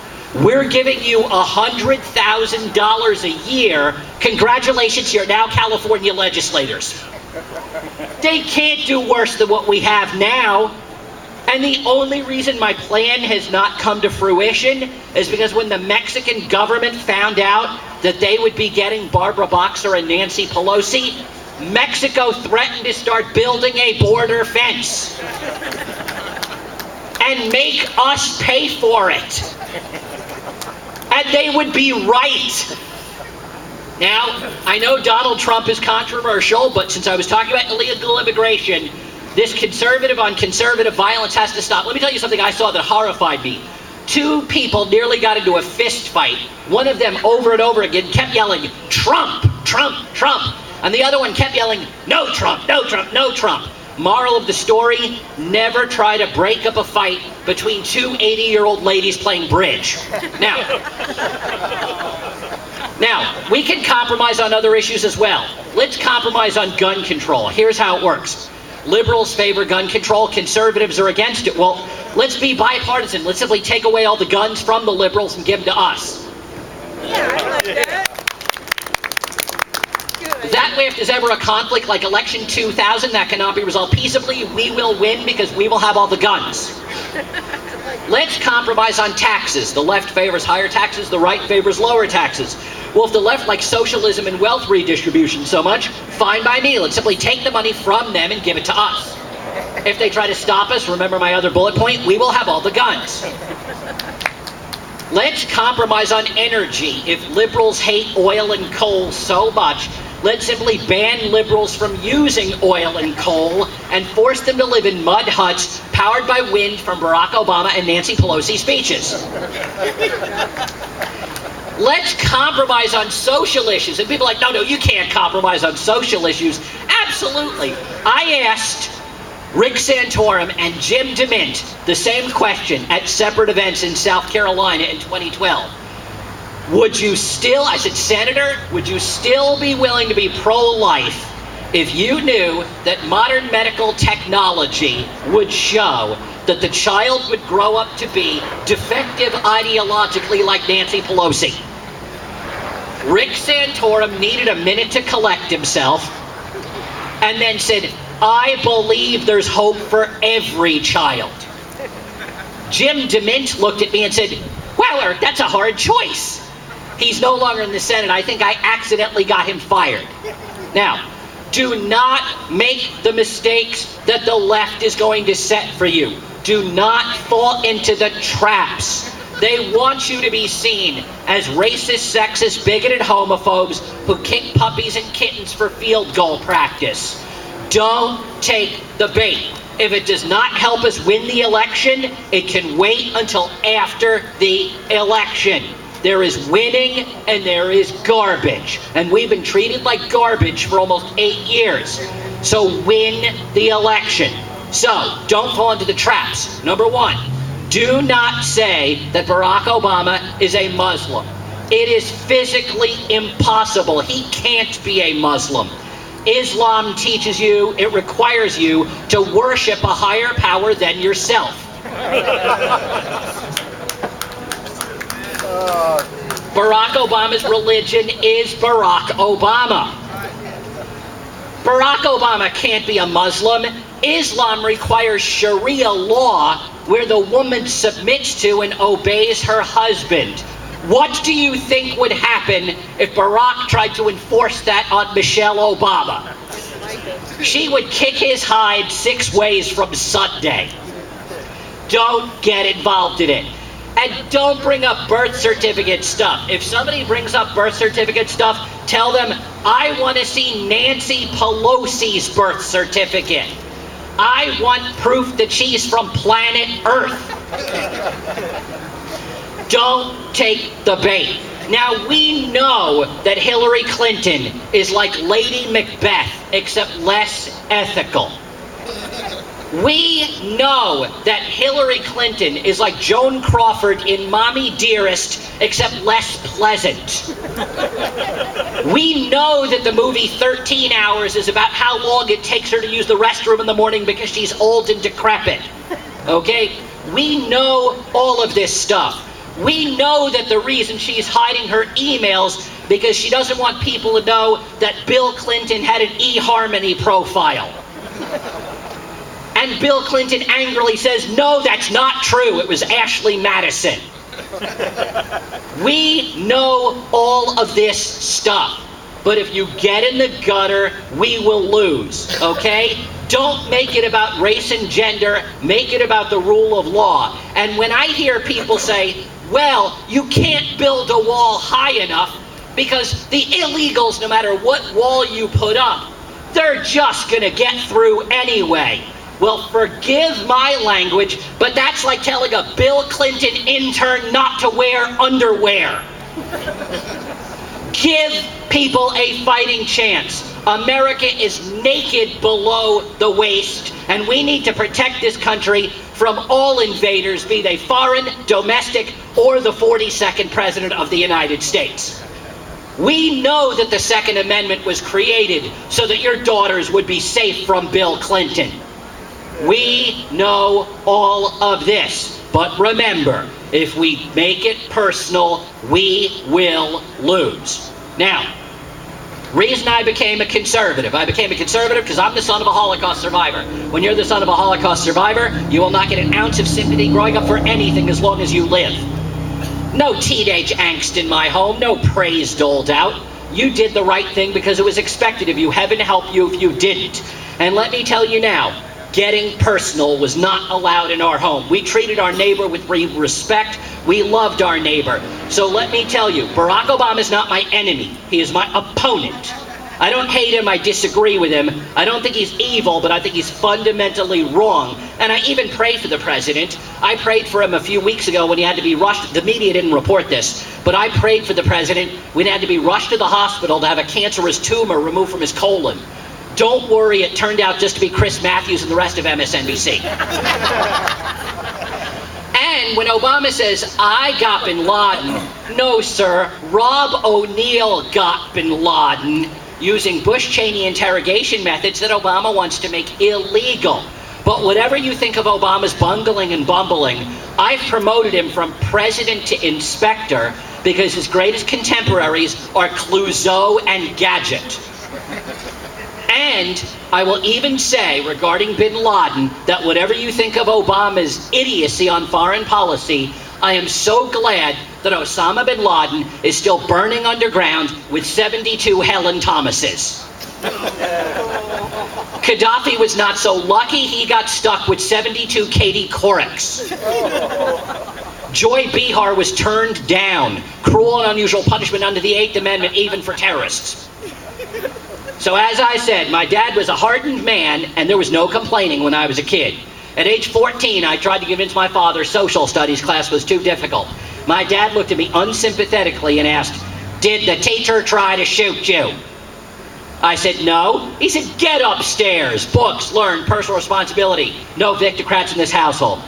Speaker 8: We're giving you $100,000 a year. Congratulations, you're now California legislators. They can't do worse than what we have now. And the only reason my plan has not come to fruition is because when the Mexican government found out that they would be getting Barbara Boxer and Nancy Pelosi, Mexico threatened to start building a border fence and make us pay for it. And they would be right. Now, I know Donald Trump is controversial, but since I was talking about illegal immigration, this conservative on conservative violence has to stop. Let me tell you something I saw that horrified me. Two people nearly got into a fist fight. One of them over and over again kept yelling, Trump, Trump, Trump. And the other one kept yelling, no Trump, no Trump, no Trump. Moral of the story, never try to break up a fight between two 80-year-old ladies playing bridge. Now, we can compromise on other issues as well. Let's compromise on gun control. Here's how it works. Liberals favor gun control, conservatives are against it. Well, let's be bipartisan. Let's simply take away all the guns from the liberals and give them to us.
Speaker 6: Yeah, I like that.
Speaker 8: That way, if there's ever a conflict like Election 2000 that cannot be resolved peaceably, we will win because we will have all the guns. Let's compromise on taxes. The left favors higher taxes, the right favors lower taxes. Well, if the left likes socialism and wealth redistribution so much, fine by me. Let's simply take the money from them and give it to us. If they try to stop us, remember my other bullet point, we will have all the guns. Let's compromise on energy. If liberals hate oil and coal so much, let's simply ban liberals from using oil and coal and force them to live in mud huts powered by wind from Barack Obama and Nancy Pelosi speeches. Let's compromise on social issues. And people are like, no, you can't compromise on social issues. Absolutely. I asked Rick Santorum and Jim DeMint the same question at separate events in South Carolina in 2012. Would you still, I said, Senator, would you still be willing to be pro-life if you knew that modern medical technology would show that the child would grow up to be defective ideologically like Nancy Pelosi? Rick Santorum needed a minute to collect himself and then said, I believe there's hope for every child. Jim DeMint looked at me and said, well, Eric, that's a hard choice. He's no longer in the Senate. I think I accidentally got him fired. Now, do not make the mistakes that the left is going to set for you. Do not fall into the traps. They want you to be seen as racist, sexist, bigoted homophobes who kick puppies and kittens for field goal practice. Don't take the bait. If it does not help us win the election, it can wait until after the election. There is winning and there is garbage. And we've been treated like garbage for almost 8 years. So win the election. So don't fall into the traps. Number one, do not say that Barack Obama is a Muslim. It is physically impossible. He can't be a Muslim. Islam teaches you, it requires you to worship a higher power than yourself. Barack Obama's religion is Barack Obama. Barack Obama can't be a Muslim. Islam requires Sharia law where the woman submits to and obeys her husband. What do you think would happen if Barack tried to enforce that on Michelle Obama? She would kick his hide 6 ways from Sunday. Don't get involved in it. And don't bring up birth certificate stuff. If somebody brings up birth certificate stuff, tell them, I want to see Nancy Pelosi's birth certificate. I want proof that she's from planet Earth. Don't take the bait. Now, we know that Hillary Clinton is like Lady Macbeth, except less ethical. We know that Hillary Clinton is like Joan Crawford in Mommy Dearest, except less pleasant. We know that the movie 13 Hours is about how long it takes her to use the restroom in the morning because she's old and decrepit. Okay? We know all of this stuff. We know that the reason she's hiding her emails because she doesn't want people to know that Bill Clinton had an eHarmony profile. And Bill Clinton angrily says, no, that's not true. It was Ashley Madison. We know all of this stuff. But if you get in the gutter, we will lose, okay? Don't make it about race and gender. Make it about the rule of law. And when I hear people say, well, you can't build a wall high enough because the illegals, no matter what wall you put up, they're just going to get through anyway. Well, forgive my language, but that's like telling a Bill Clinton intern not to wear underwear. Give people a fighting chance. America is naked below the waist, and we need to protect this country from all invaders, be they foreign, domestic, or the 42nd President of the United States. We know that the Second Amendment was created so that your daughters would be safe from Bill Clinton. We know all of this, but remember, if we make it personal, we will lose. Now, reason I became a conservative. I became a conservative because I'm the son of a Holocaust survivor. When you're the son of a Holocaust survivor, you will not get an ounce of sympathy growing up for anything as long as you live. No teenage angst in my home, no praise doled out. You did the right thing because it was expected of you. Heaven help you if you didn't. And let me tell you now, getting personal was not allowed in our home. We treated our neighbor with respect. We loved our neighbor. So let me tell you, Barack Obama is not my enemy. He is my opponent. I don't hate him. I disagree with him. I don't think he's evil, but I think he's fundamentally wrong. And I even pray for the president. I prayed for him a few weeks ago when he had to be rushed. The media didn't report this, but I prayed for the president when he had to be rushed to the hospital to have a cancerous tumor removed from his colon. Don't worry, it turned out just to be Chris Matthews and the rest of MSNBC. And when Obama says, I got bin Laden, no, sir, Rob O'Neill got bin Laden using Bush-Cheney interrogation methods that Obama wants to make illegal. But whatever you think of Obama's bungling and bumbling, I've promoted him from president to inspector because his greatest contemporaries are Clouseau and Gadget. And I will even say, regarding bin Laden, that whatever you think of Obama's idiocy on foreign policy, I am so glad that Osama bin Laden is still burning underground with 72 Helen Thomases. Gaddafi was not so lucky, he got stuck with 72 Katie Courics. Joy Behar was turned down. Cruel and unusual punishment under the 8th Amendment, even for terrorists. So as I said, my dad was a hardened man, and there was no complaining when I was a kid. At age 14, I tried to convince my father social studies class was too difficult. My dad looked at me unsympathetically and asked, "Did the teacher try to shoot you?" I said, "No." He said, "Get upstairs. Books, learn, personal responsibility. No victocrats in this household."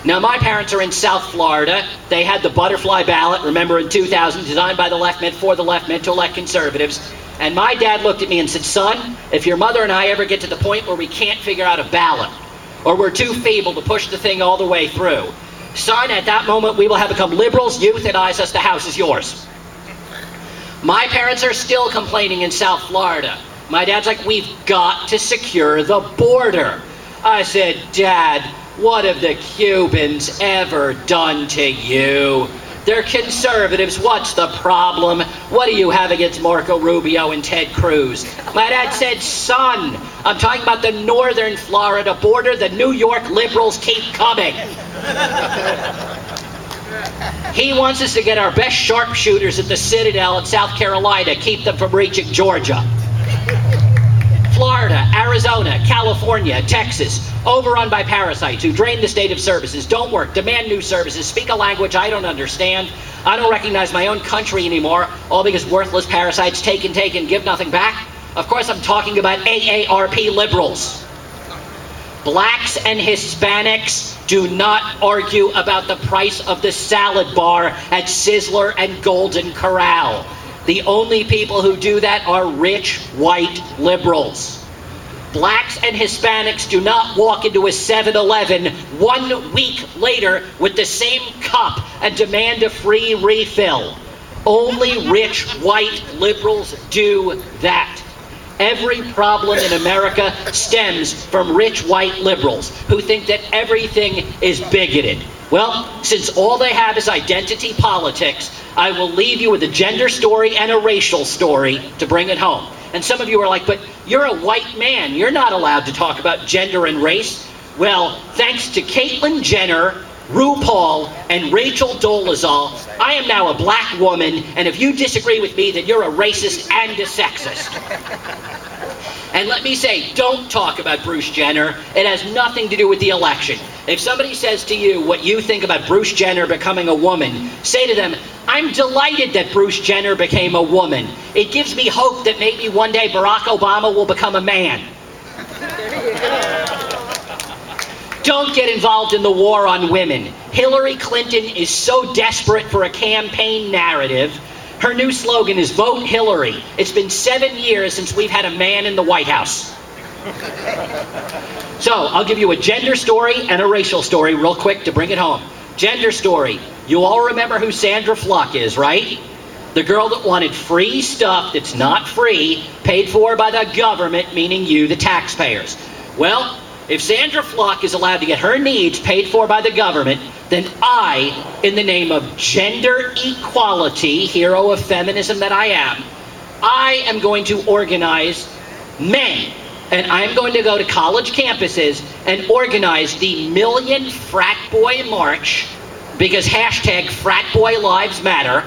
Speaker 8: Now, my parents are in South Florida. They had the butterfly ballot, remember, in 2000, designed by the left, meant for the left, meant to elect conservatives. And my dad looked at me and said, "Son, if your mother and I ever get to the point where we can't figure out a ballot, or we're too feeble to push the thing all the way through, son, at that moment we will have become liberals, euthanize us, the house is yours." My parents are still complaining in South Florida. My dad's like, "We've got to secure the border." I said, "Dad, what have the Cubans ever done to you? They're conservatives. What's the problem? What do you have against Marco Rubio and Ted Cruz?" My dad said, "Son, I'm talking about the northern Florida border. The New York liberals keep coming." He wants us to get our best sharpshooters at the Citadel in South Carolina, keep them from reaching Georgia. Florida, Arizona, California, Texas, overrun by parasites who drain the state of services, don't work, demand new services, speak a language I don't understand. I don't recognize my own country anymore, all because worthless parasites take and take and give nothing back. Of course, I'm talking about AARP liberals. Blacks and Hispanics do not argue about the price of the salad bar at Sizzler and Golden Corral. The only people who do that are rich, white liberals. Blacks and Hispanics do not walk into a 7-Eleven 1 week later with the same cup and demand a free refill. Only rich, white liberals do that. Every problem in America stems from rich white liberals who think that everything is bigoted. Well, since all they have is identity politics, I will leave you with a gender story and a racial story to bring it home. And some of you are like, "But you're a white man. You're not allowed to talk about gender and race." Well, thanks to Caitlyn Jenner, RuPaul, and Rachel Dolezal, I am now a black woman, and if you disagree with me, then you're a racist and a sexist. And let me say, don't talk about Bruce Jenner. It has nothing to do with the election. If somebody says to you what you think about Bruce Jenner becoming a woman, say to them, "I'm delighted that Bruce Jenner became a woman. It gives me hope that maybe one day Barack Obama will become a man." Don't get involved in the war on women. Hillary Clinton is so desperate for a campaign narrative. Her new slogan is "Vote Hillary." It's been 7 years since we've had a man in the White House. So I'll give you a gender story and a racial story real quick to bring it home. Gender story. You all remember who Sandra Fluck is, right? The girl that wanted free stuff that's not free, paid for by the government, meaning you, the taxpayers. Well, if Sandra Fluck is allowed to get her needs paid for by the government, then I, in the name of gender equality, hero of feminism that I am going to organize men. And I'm going to go to college campuses and organize the Million Frat Boy March, because hashtag Frat Boy Lives Matter.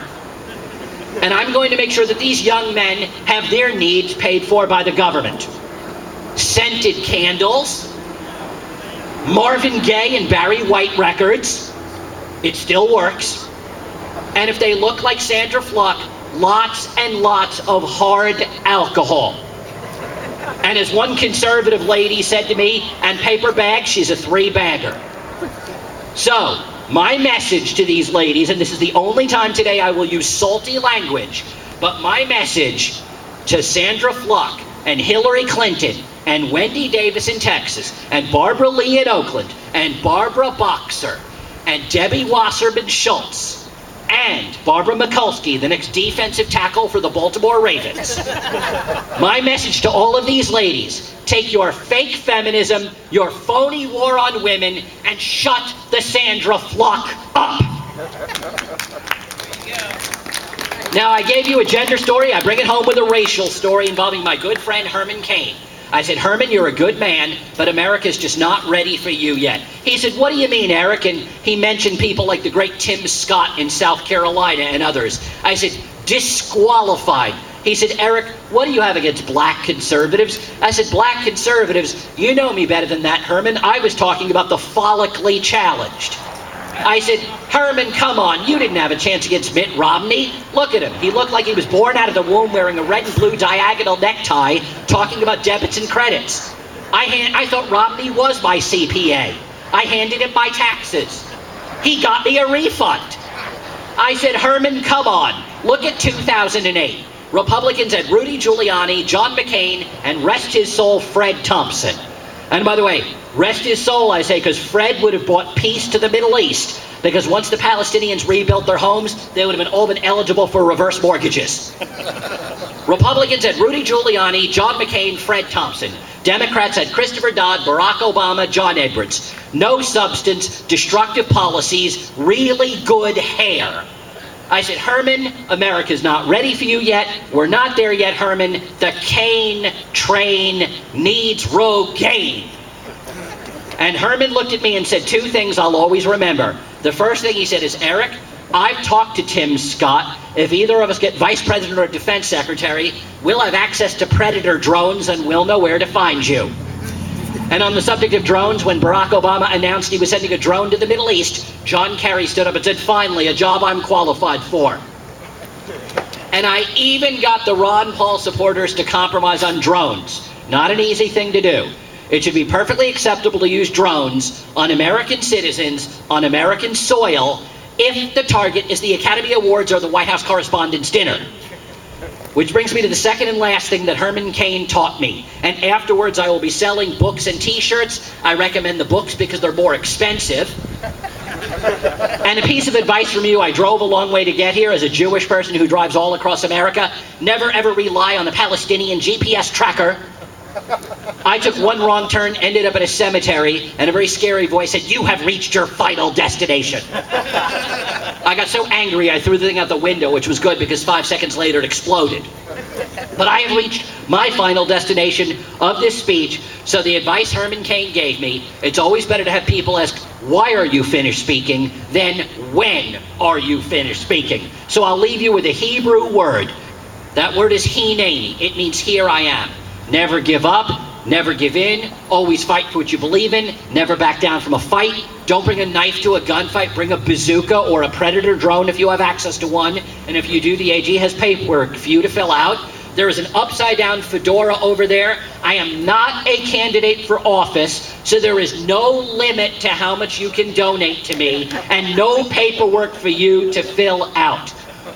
Speaker 8: And I'm going to make sure that these young men have their needs paid for by the government. Scented candles, Marvin Gaye and Barry White records, it still works. And if they look like Sandra Fluck, lots and lots of hard alcohol. And as one conservative lady said to me, and paper bags, she's a 3-bagger. So, my message to these ladies, and this is the only time today I will use salty language, but my message to Sandra Fluck and Hillary Clinton and Wendy Davis in Texas and Barbara Lee in Oakland and Barbara Boxer and Debbie Wasserman Schultz and Barbara Mikulski, the next defensive tackle for the Baltimore Ravens. My message to all of these ladies, take your fake feminism, your phony war on women, and shut the Sandra Fluck up. Now, I gave you a gender story. I bring it home with a racial story involving my good friend Herman Cain. I said, "Herman, you're a good man, but America's just not ready for you yet." He said, "What do you mean, Eric?" And he mentioned people like the great Tim Scott in South Carolina and others. I said, "Disqualified. He said, Eric, what do you have against black conservatives? I said, black conservatives? You know me better than that, Herman. I was talking about the follically challenged. I said, Herman, come on. You didn't have a chance against Mitt Romney. Look at him. He looked like he was born out of the womb wearing a red and blue diagonal necktie, talking about debits and credits. I thought Romney was my CPA. I handed him my taxes. He got me a refund. I said, Herman, come on. Look at 2008. Republicans had Rudy Giuliani, John McCain, and rest his soul, Fred Thompson. And by the way, rest his soul, I say, because Fred would have brought peace to the Middle East. Because once the Palestinians rebuilt their homes, they would have all been eligible for reverse mortgages. Republicans had Rudy Giuliani, John McCain, Fred Thompson. Democrats had Christopher Dodd, Barack Obama, John Edwards. No substance, destructive policies, really good hair. I said, Herman, America's not ready for you yet. We're not there yet, Herman. The cane train needs Rogaine. And Herman looked at me and said two things I'll always remember. The first thing he said is, Eric, I've talked to Tim Scott. If either of us get vice president or defense secretary, we'll have access to Predator drones and we'll know where to find you. And on the subject of drones, when Barack Obama announced he was sending a drone to the Middle East, John Kerry stood up and said, finally, a job I'm qualified for. And I even got the Ron Paul supporters to compromise on drones. Not an easy thing to do. It should be perfectly acceptable to use drones on American citizens, on American soil, if the target is the Academy Awards or the White House Correspondents' Dinner. Which brings me to the second and last thing that Herman Cain taught me. And afterwards I will be selling books and t-shirts. I recommend the books because they're more expensive. And a piece of advice from you, I drove a long way to get here as a Jewish person who drives all across America. Never ever rely on a Palestinian GPS tracker. I took one wrong turn, ended up at a cemetery, and a very scary voice said, you have reached your final destination. I got so angry I threw the thing out the window, which was good because 5 seconds later it exploded. But I have reached my final destination of this speech, so the advice Herman Cain gave me, it's always better to have people ask, why are you finished speaking, than when are you finished speaking? So I'll leave you with a Hebrew word. That word is hineni. It means here I am. Never give up, never give in, always fight for what you believe in, never back down from a fight. Don't bring a knife to a gunfight, bring a bazooka or a Predator drone if you have access to one. And if you do, the AG has paperwork for you to fill out. There is an upside down fedora over there. I am not a candidate for office, so there is no limit to how much you can donate to me and no paperwork for you to fill out.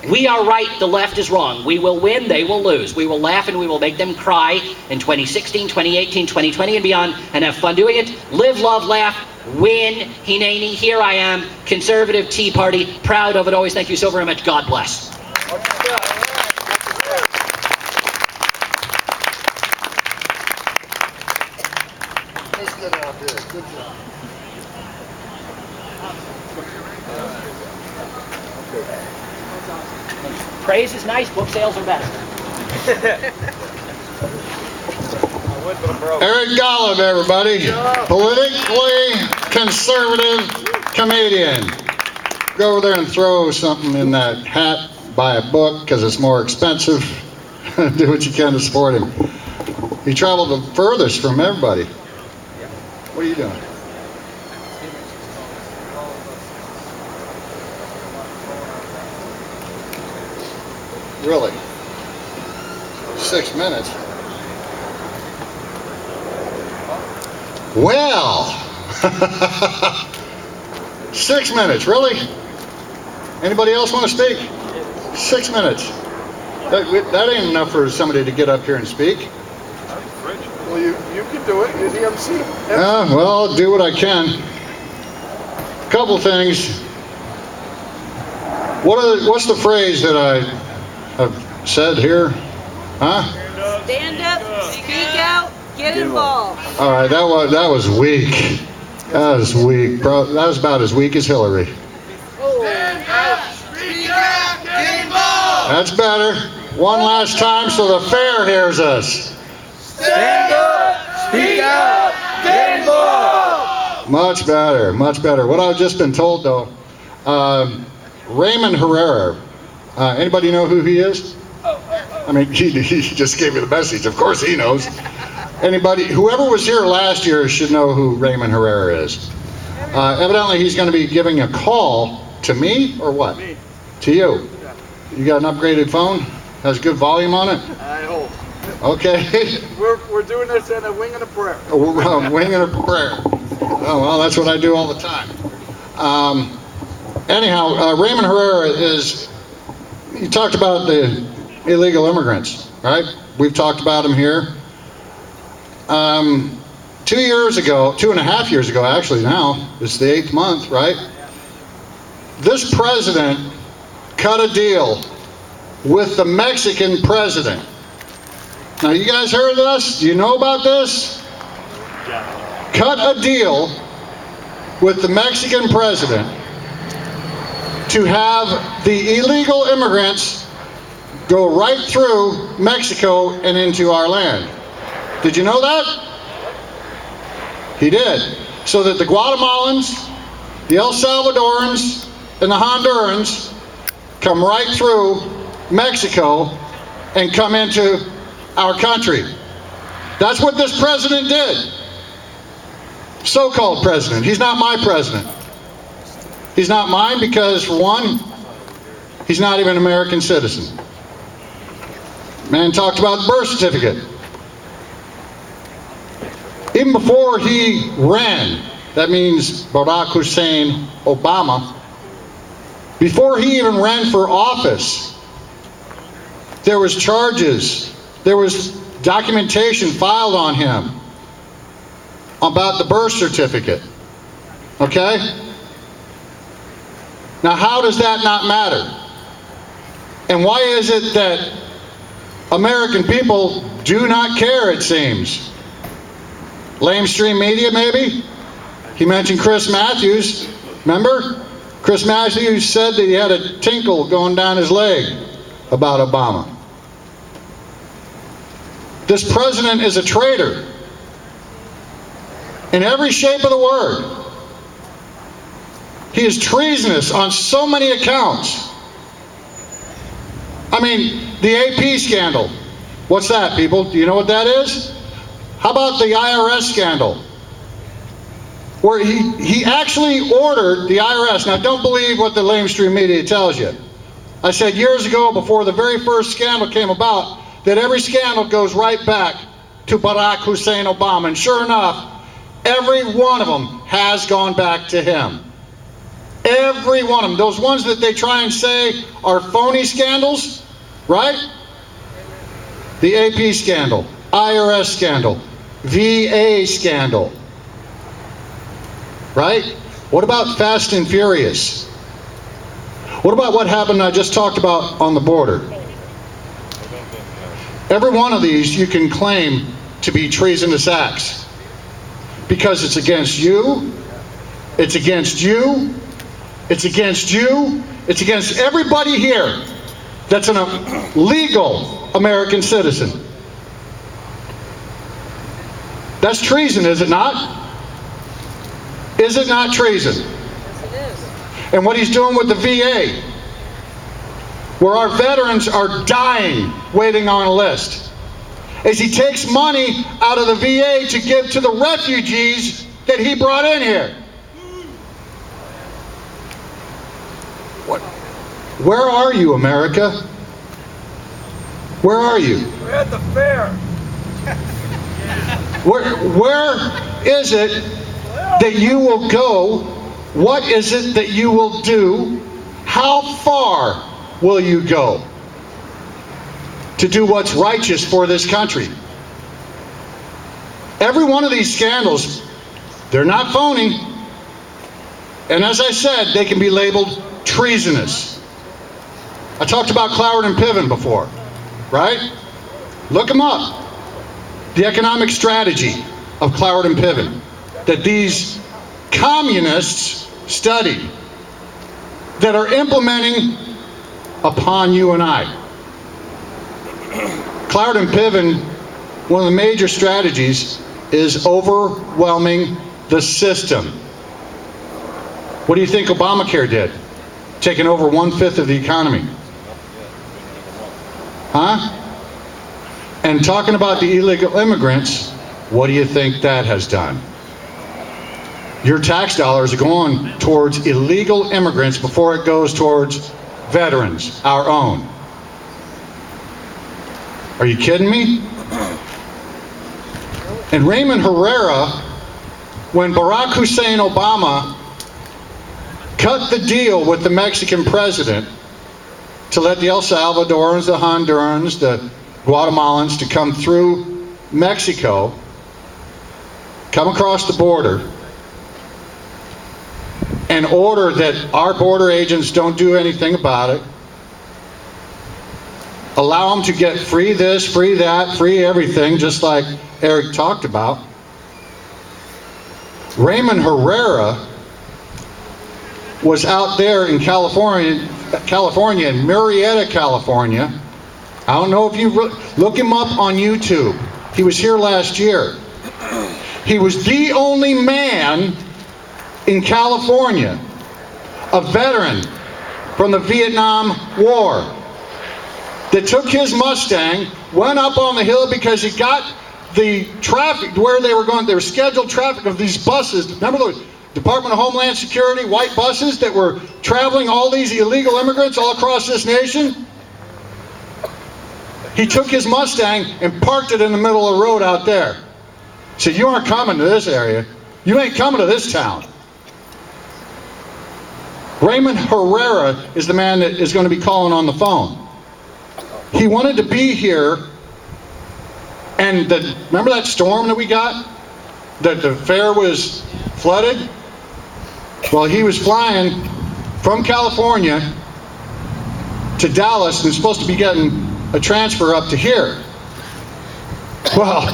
Speaker 8: We are right, the left is wrong. We will win, they will lose. We will laugh and we will make them cry in 2016, 2018, 2020 and beyond, and have fun doing it. Live, love, laugh, win, hineni, here I am, conservative Tea Party, proud of it always. Thank you so very much. God bless.
Speaker 3: Good job.
Speaker 8: Praise is nice, book sales are better.
Speaker 3: Eric Golub, everybody. Politically conservative comedian. Go over there and throw something in that hat, buy a book because it's more expensive. Do what you can to support him. He traveled the furthest from everybody. What are you doing? Really? 6 minutes? Well, 6 minutes, really? Anybody else want to speak? 6 minutes. That ain't enough for somebody to get up here and speak.
Speaker 4: Well, you can do it. You're the MC.
Speaker 3: Well, I'll do what I can. Couple things. What's the phrase that I have said here? Huh?
Speaker 6: Stand up, speak out, get involved.
Speaker 3: All right, that was weak. That was weak. That was about as weak as Hillary.
Speaker 1: Stand up, speak out, get involved.
Speaker 3: That's better. One last time so the fair hears us.
Speaker 1: Stand up, speak out, get involved.
Speaker 3: Much better, much better. What I've just been told though, Raymond Herrera. Anybody know who he is? I mean, he just gave me the message. Of course he knows. Anybody, whoever was here last year should know who Raymond Herrera is. Evidently, he's going to be giving a call to me, or what?
Speaker 4: Me.
Speaker 3: To you. You got an upgraded phone? Has good volume on it?
Speaker 4: I hope.
Speaker 3: Okay.
Speaker 4: We're doing this in a wing and a prayer.
Speaker 3: Wing and a prayer. Oh, well, that's what I do all the time. Anyhow, Raymond Herrera is, you talked about the illegal immigrants, right? We've talked about them here. 2 years ago, 2.5 years ago actually now, it's the 8th month, right? This president cut a deal with the Mexican president. Now, you guys heard of this? Do you know about this? Cut a deal with the Mexican president to have the illegal immigrants go right through Mexico and into our land. Did you know that? He did. So that the Guatemalans, the El Salvadorans, and the Hondurans come right through Mexico and come into our country. That's what this president did. So-called president. He's not my president. He's not mine because, for one, he's not even an American citizen. Man talked about the birth certificate. Even before he ran, that means Barack Hussein Obama, before he even ran for office, there was charges, there was documentation filed on him about the birth certificate. Okay? Now, how does that not matter? And why is it that American people do not care, it seems? Lamestream media, maybe? He mentioned Chris Matthews. Remember? Chris Matthews said that he had a tinkle going down his leg about Obama. This president is a traitor in every shape of the word. He is treasonous on so many accounts. I mean, the AP scandal. What's that, people? Do you know what that is? How about the IRS scandal? Where he actually ordered the IRS. Now, don't believe what the lamestream media tells you. I said years ago, before the very first scandal came about, that every scandal goes right back to Barack Hussein Obama. And sure enough, every one of them has gone back to him. Every one of them. Those ones that they try and say are phony scandals, right? The AP scandal, IRS scandal, VA scandal, right? What about Fast and Furious? What about what happened I just talked about on the border? Every one of these you can claim to be treasonous acts because it's against you, it's against you, it's against you, it's against everybody here that's an legal American citizen. That's treason, is it not? Is it not treason?
Speaker 6: Yes, it is.
Speaker 3: And what he's doing with the VA, where our veterans are dying waiting on a list, is he takes money out of the VA to give to the refugees that he brought in here. What? Where are you, America? Where are you?
Speaker 4: We're at the fair.
Speaker 3: Where is it that you will go? What is it that you will do? How far will you go to do what's righteous for this country? Every one of these scandals, they're not phony. And as I said, they can be labeled treasonous. I talked about Cloward and Piven before, right? Look them up. The economic strategy of Cloward and Piven that these communists studied, that are implementing upon you and I. Cloward and Piven, one of the major strategies is overwhelming the system. What do you think Obamacare did? Taking over 1/5 of the economy. Huh? And talking about the illegal immigrants, what do you think that has done? Your tax dollars are going towards illegal immigrants before it goes towards veterans, our own. Are you kidding me? And Raymond Herrera, when Barack Hussein Obama cut the deal with the Mexican president to let the El Salvadorans, the Hondurans, the Guatemalans to come through Mexico, come across the border, and order that our border agents don't do anything about it, allow them to get free this, free that, free everything, just like Eric talked about. Raymond Herrera was out there in California, in Murrieta, California. I don't know if you look him up on YouTube. He was here last year. He was the only man in California, a veteran from the Vietnam War, that took his Mustang, went up on the hill because he got the traffic where they were going. There was scheduled traffic of these buses. Remember those Department of Homeland Security white buses that were traveling all these illegal immigrants all across this nation? He took his Mustang and parked it in the middle of the road out there. Said, you aren't coming to this area. You ain't coming to this town. Raymond Herrera is the man that is going to be calling on the phone. He wanted to be here, and remember that storm that we got? That the fair was flooded? Well, he was flying from California to Dallas and was supposed to be getting a transfer up to here. Well,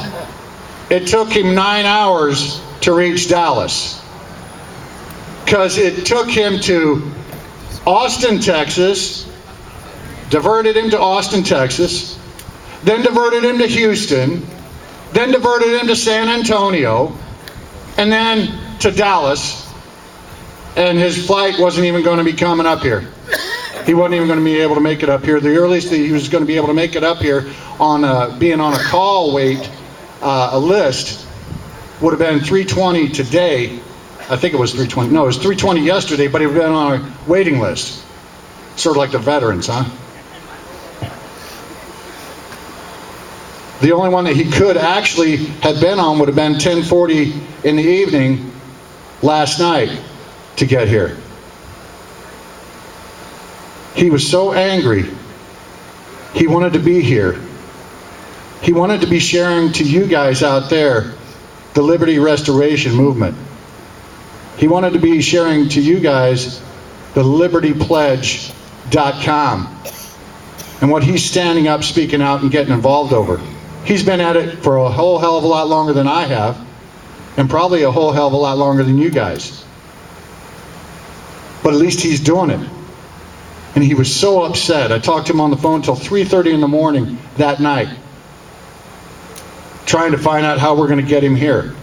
Speaker 3: it took him 9 hours to reach Dallas, because it took him to Austin, Texas, diverted him to Austin, Texas, then diverted him to Houston, then diverted him to San Antonio, and then to Dallas, and his flight wasn't even going to be coming up here. He wasn't even going to be able to make it up here. The earliest he was going to be able to make it up here on being on a call wait a list would have been 3:20 today. I think it was 3:20. No, it was 3:20 yesterday, but he would have been on a waiting list. Sort of like the veterans, huh? The only one that he could actually have been on would have been 10:40 in the evening last night to get here. He was so angry. He wanted to be here. He wanted to be sharing to you guys out there the Liberty Restoration Movement. He wanted to be sharing to you guys the LibertyPledge.com and what he's standing up, speaking out, and getting involved over. He's been at it for a whole hell of a lot longer than I have, and probably a whole hell of a lot longer than you guys. But at least he's doing it. And he was so upset. I talked to him on the phone until 3:30 in the morning that night, trying to find out how we're going to get him here.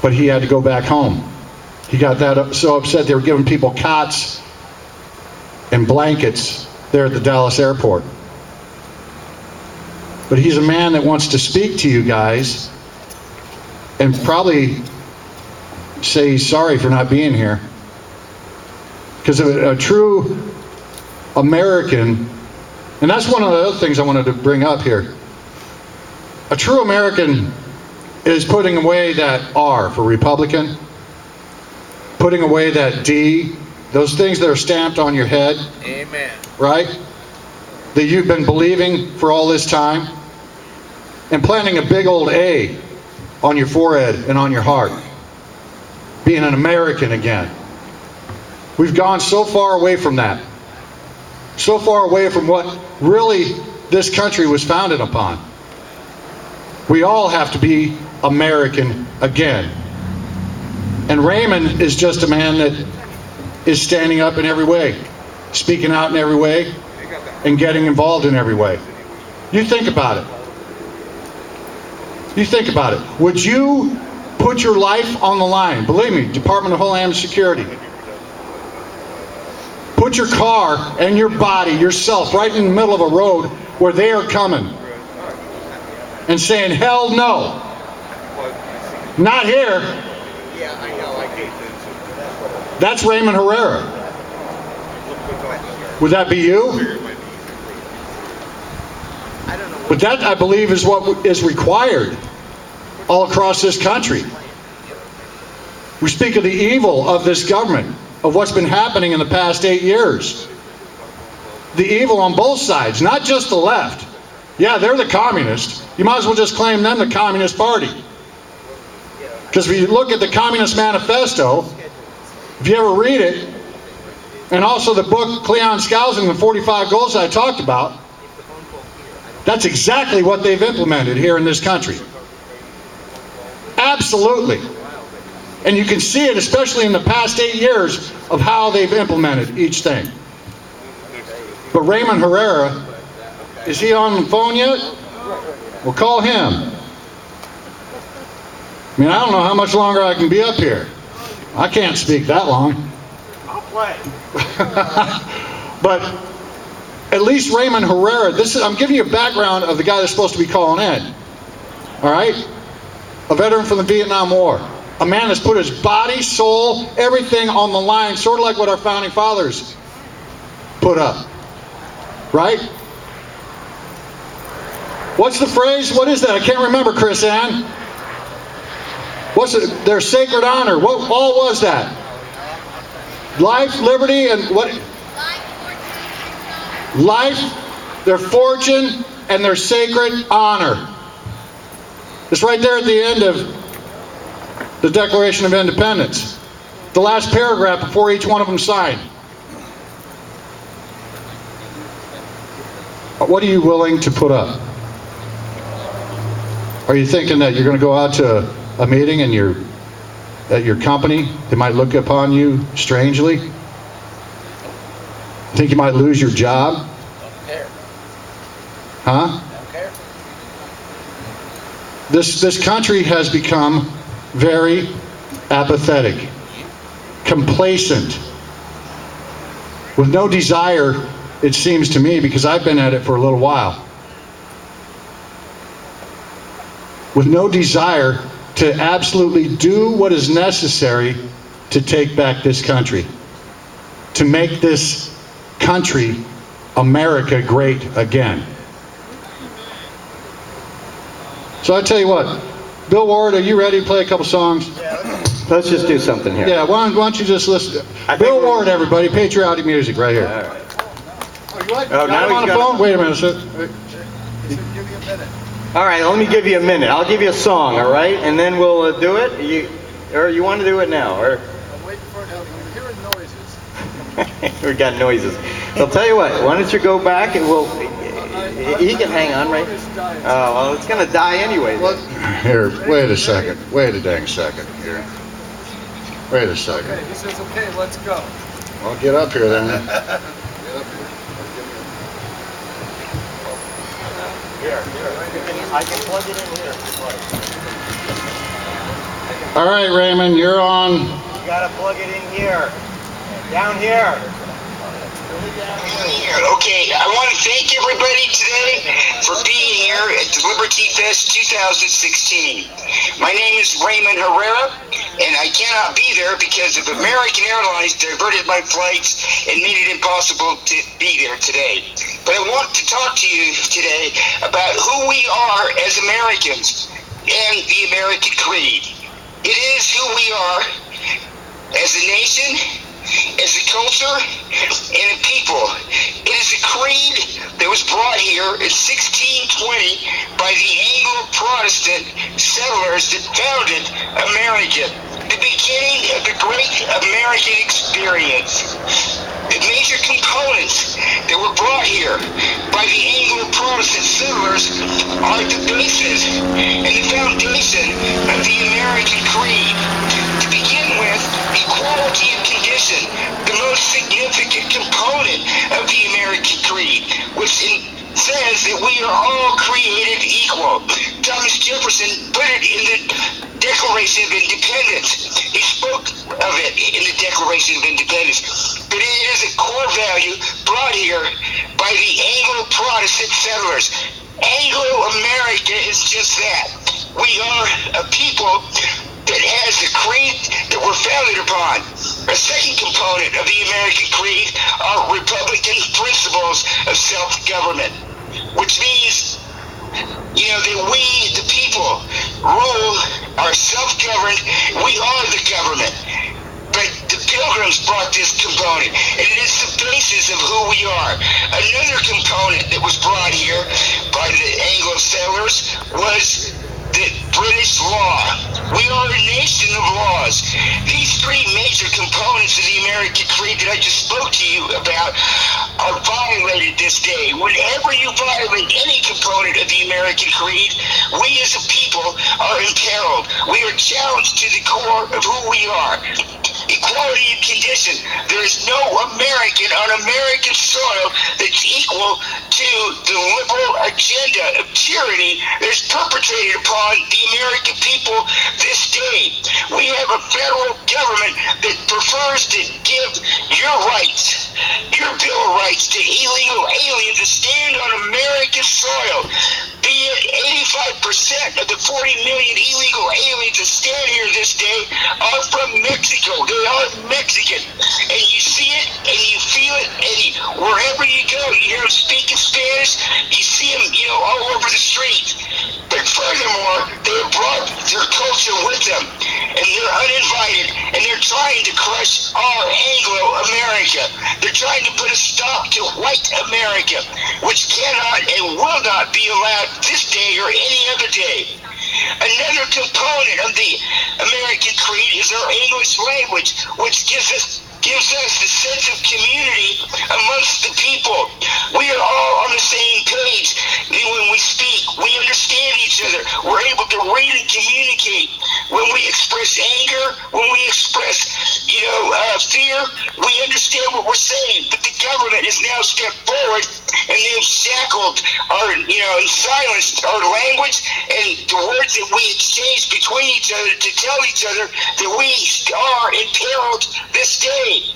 Speaker 3: But he had to go back home. He got so upset they were giving people cots and blankets there at the Dallas airport. But he's a man that wants to speak to you guys and probably say he's sorry for not being here. Because a true American, and that's one of the other things I wanted to bring up here. A true American is putting away that R for Republican, putting away that D, those things that are stamped on your head.
Speaker 9: Amen.
Speaker 3: Right? That you've been believing for all this time, and planting a big old A on your forehead and on your heart. Being an American again. We've gone so far away from that. So far away from what really this country was founded upon. We all have to be American again. And Raymond is just a man that is standing up in every way, speaking out in every way, and getting involved in every way. You think about it. You think about it. Would you put your life on the line? Believe me, Department of Homeland Security. Put your car and your body, yourself, right in the middle of a road where they are coming and saying, hell no. Not here. That's Raymond Herrera. Would that be you? But that, I believe, is what is required all across this country. We speak of the evil of this government, of what's been happening in the past 8 years. The evil on both sides, not just the left. Yeah, they're the communists. You might as well just claim them the Communist Party. Because if you look at the Communist Manifesto, if you ever read it, and also the book Cleon Skousen, the 45 Goals that I talked about, that's exactly what they've implemented here in this country. Absolutely. And you can see it, especially in the past 8 years, of how they've implemented each thing. But Raymond Herrera, is he on the phone yet? Well, call him. I mean, I don't know how much longer I can be up here. I can't speak that long.
Speaker 5: I'll play.
Speaker 3: But at least Raymond Herrera, I'm giving you a background of the guy that's supposed to be calling in. All right? A veteran from the Vietnam War. A man that's put his body, soul, everything on the line, sort of like what our founding fathers put up. Right? What's the phrase? What is that? I can't remember, Chris Ann. What's it? Their sacred honor. What all was that? Life, liberty, and what? Life, their fortune, and their sacred honor. It's right there at the end of the Declaration of Independence. The last paragraph before each one of them signed. What are you willing to put up? Are you thinking that you're going to go out to a meeting and at your company, they might look upon you strangely? Think you might lose your job?
Speaker 2: Don't care.
Speaker 3: Huh?
Speaker 2: Don't care.
Speaker 3: This country has become very apathetic, complacent, with no desire, it seems to me, because I've been at it for a little while, with no desire to absolutely do what is necessary to take back this country, to make this country, America, great again. So I tell you what, Bill Ward, are you ready to play a couple songs?
Speaker 2: Let's just do something here.
Speaker 3: Yeah, why don't you just listen? Bill Ward, everybody, patriotic music right here.
Speaker 2: All right.
Speaker 3: Oh, now I'm on the phone? Wait a minute.
Speaker 2: All right, let me give you a minute. I'll give you a song, all right? And then we'll do it? You want to do it now? Or?
Speaker 4: I'm waiting for it. I'm hearing noises.
Speaker 2: We got noises. I'll tell you what, why don't you go back and we'll... He can hang on, right? Oh, well, it's going to die anyway.
Speaker 3: Here, wait a second. Wait a dang second here. Wait a second.
Speaker 4: Okay, he says, okay, let's go.
Speaker 3: Well, get up here then.
Speaker 2: Here. I can plug it in here.
Speaker 3: All right, Raymond, you're on.
Speaker 2: You got to plug it in here. Down here.
Speaker 9: Okay, I want to thank everybody today for being here at the LiberTEA Fest 2016. My name is Raymond Herrera, and I cannot be there because of American Airlines diverted my flights and made it impossible to be there today. But I want to talk to you today about who we are as Americans and the American creed. It is who we are as a nation, as a culture, and a people. It is a creed that was brought here in 1620 by the Anglo-Protestant settlers that founded America, the beginning of the great American experience. The major components that were brought here by the Anglo-Protestant settlers are the basis and the foundation of the American creed. To begin with, equality of condition, the most significant component of the American creed, which says that we are all created equal. Thomas Jefferson put it in the Declaration of Independence. He spoke of it in the Declaration of Independence. But it is a core value brought here by the Anglo-Protestant settlers. Anglo-America is just that. We are a people that has a creed that we're founded upon. A second component of the American creed are Republican principles of self-government, which means, that we, the people, are self-governed. We are the government. But the Pilgrims brought this component, and it is the basis of who we are. Another component that was brought here by the Anglo settlers was the British law. We are a nation of laws. These three major components of the American creed that I just spoke to you about are violated this day. Whenever you violate any component of the American creed, we as a people are imperiled. We are challenged to the core of who we are. Equality of condition. There is no American on American soil that's equal to the liberal agenda of tyranny that is perpetrated upon the American people this day. We have a federal government that prefers to give your rights, your Bill of Rights, to illegal aliens to stand on American soil. Be it 85% of the 40 million illegal aliens that stand here this day are from Mexico. They are Mexican. And you see it, and you feel it, and wherever you go, you hear them speaking Spanish, you see them, all over the street. But furthermore, they have brought their culture with them, and they're uninvited, and they're trying to crush our Anglo-America. They're trying to put a stop to white America, which cannot and will not be allowed this day or any other day. Another component of the American creed is our English language, which gives us the sense of community amongst the people. We are all on the same page. When we speak, we understand each other. We're able to read and communicate. When we express anger, when we express, fear, we understand what we're saying. But the government has now stepped forward, and they've shackled and silenced our language and the words that we exchange between each other to tell each other that we are imperiled this day.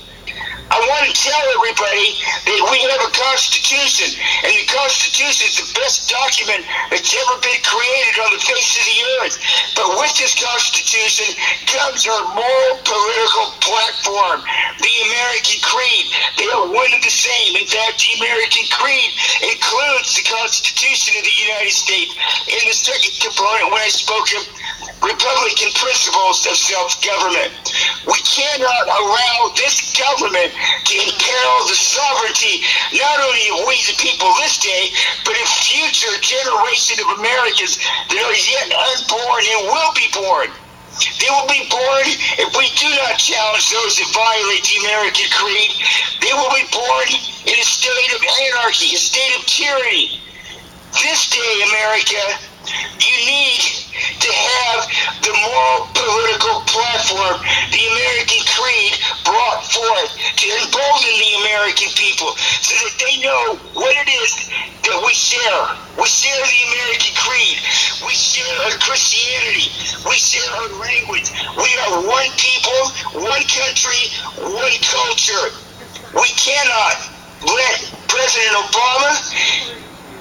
Speaker 9: I want to tell everybody that we have a Constitution, and the Constitution is the best document that's ever been created on the face of the earth. But with this Constitution comes our moral political platform, the American Creed. They are one and the same. In fact, the American Creed includes the Constitution of the United States. In the second component, when I spoke of Republican principles of self-government, we cannot allow this government to imperil the sovereignty not only of we the people this day, but of future generation of Americans that are yet unborn and will be born. They will be born if we do not challenge those that violate the American creed. They will be born in a state of anarchy, a state of tyranny. This day, America, you need to have the moral political platform the American creed brought forth to embolden the American people so that they know what it is that we share. We share the American creed. We share our Christianity. We share our language. We are one people, one country, one culture. We cannot let President Obama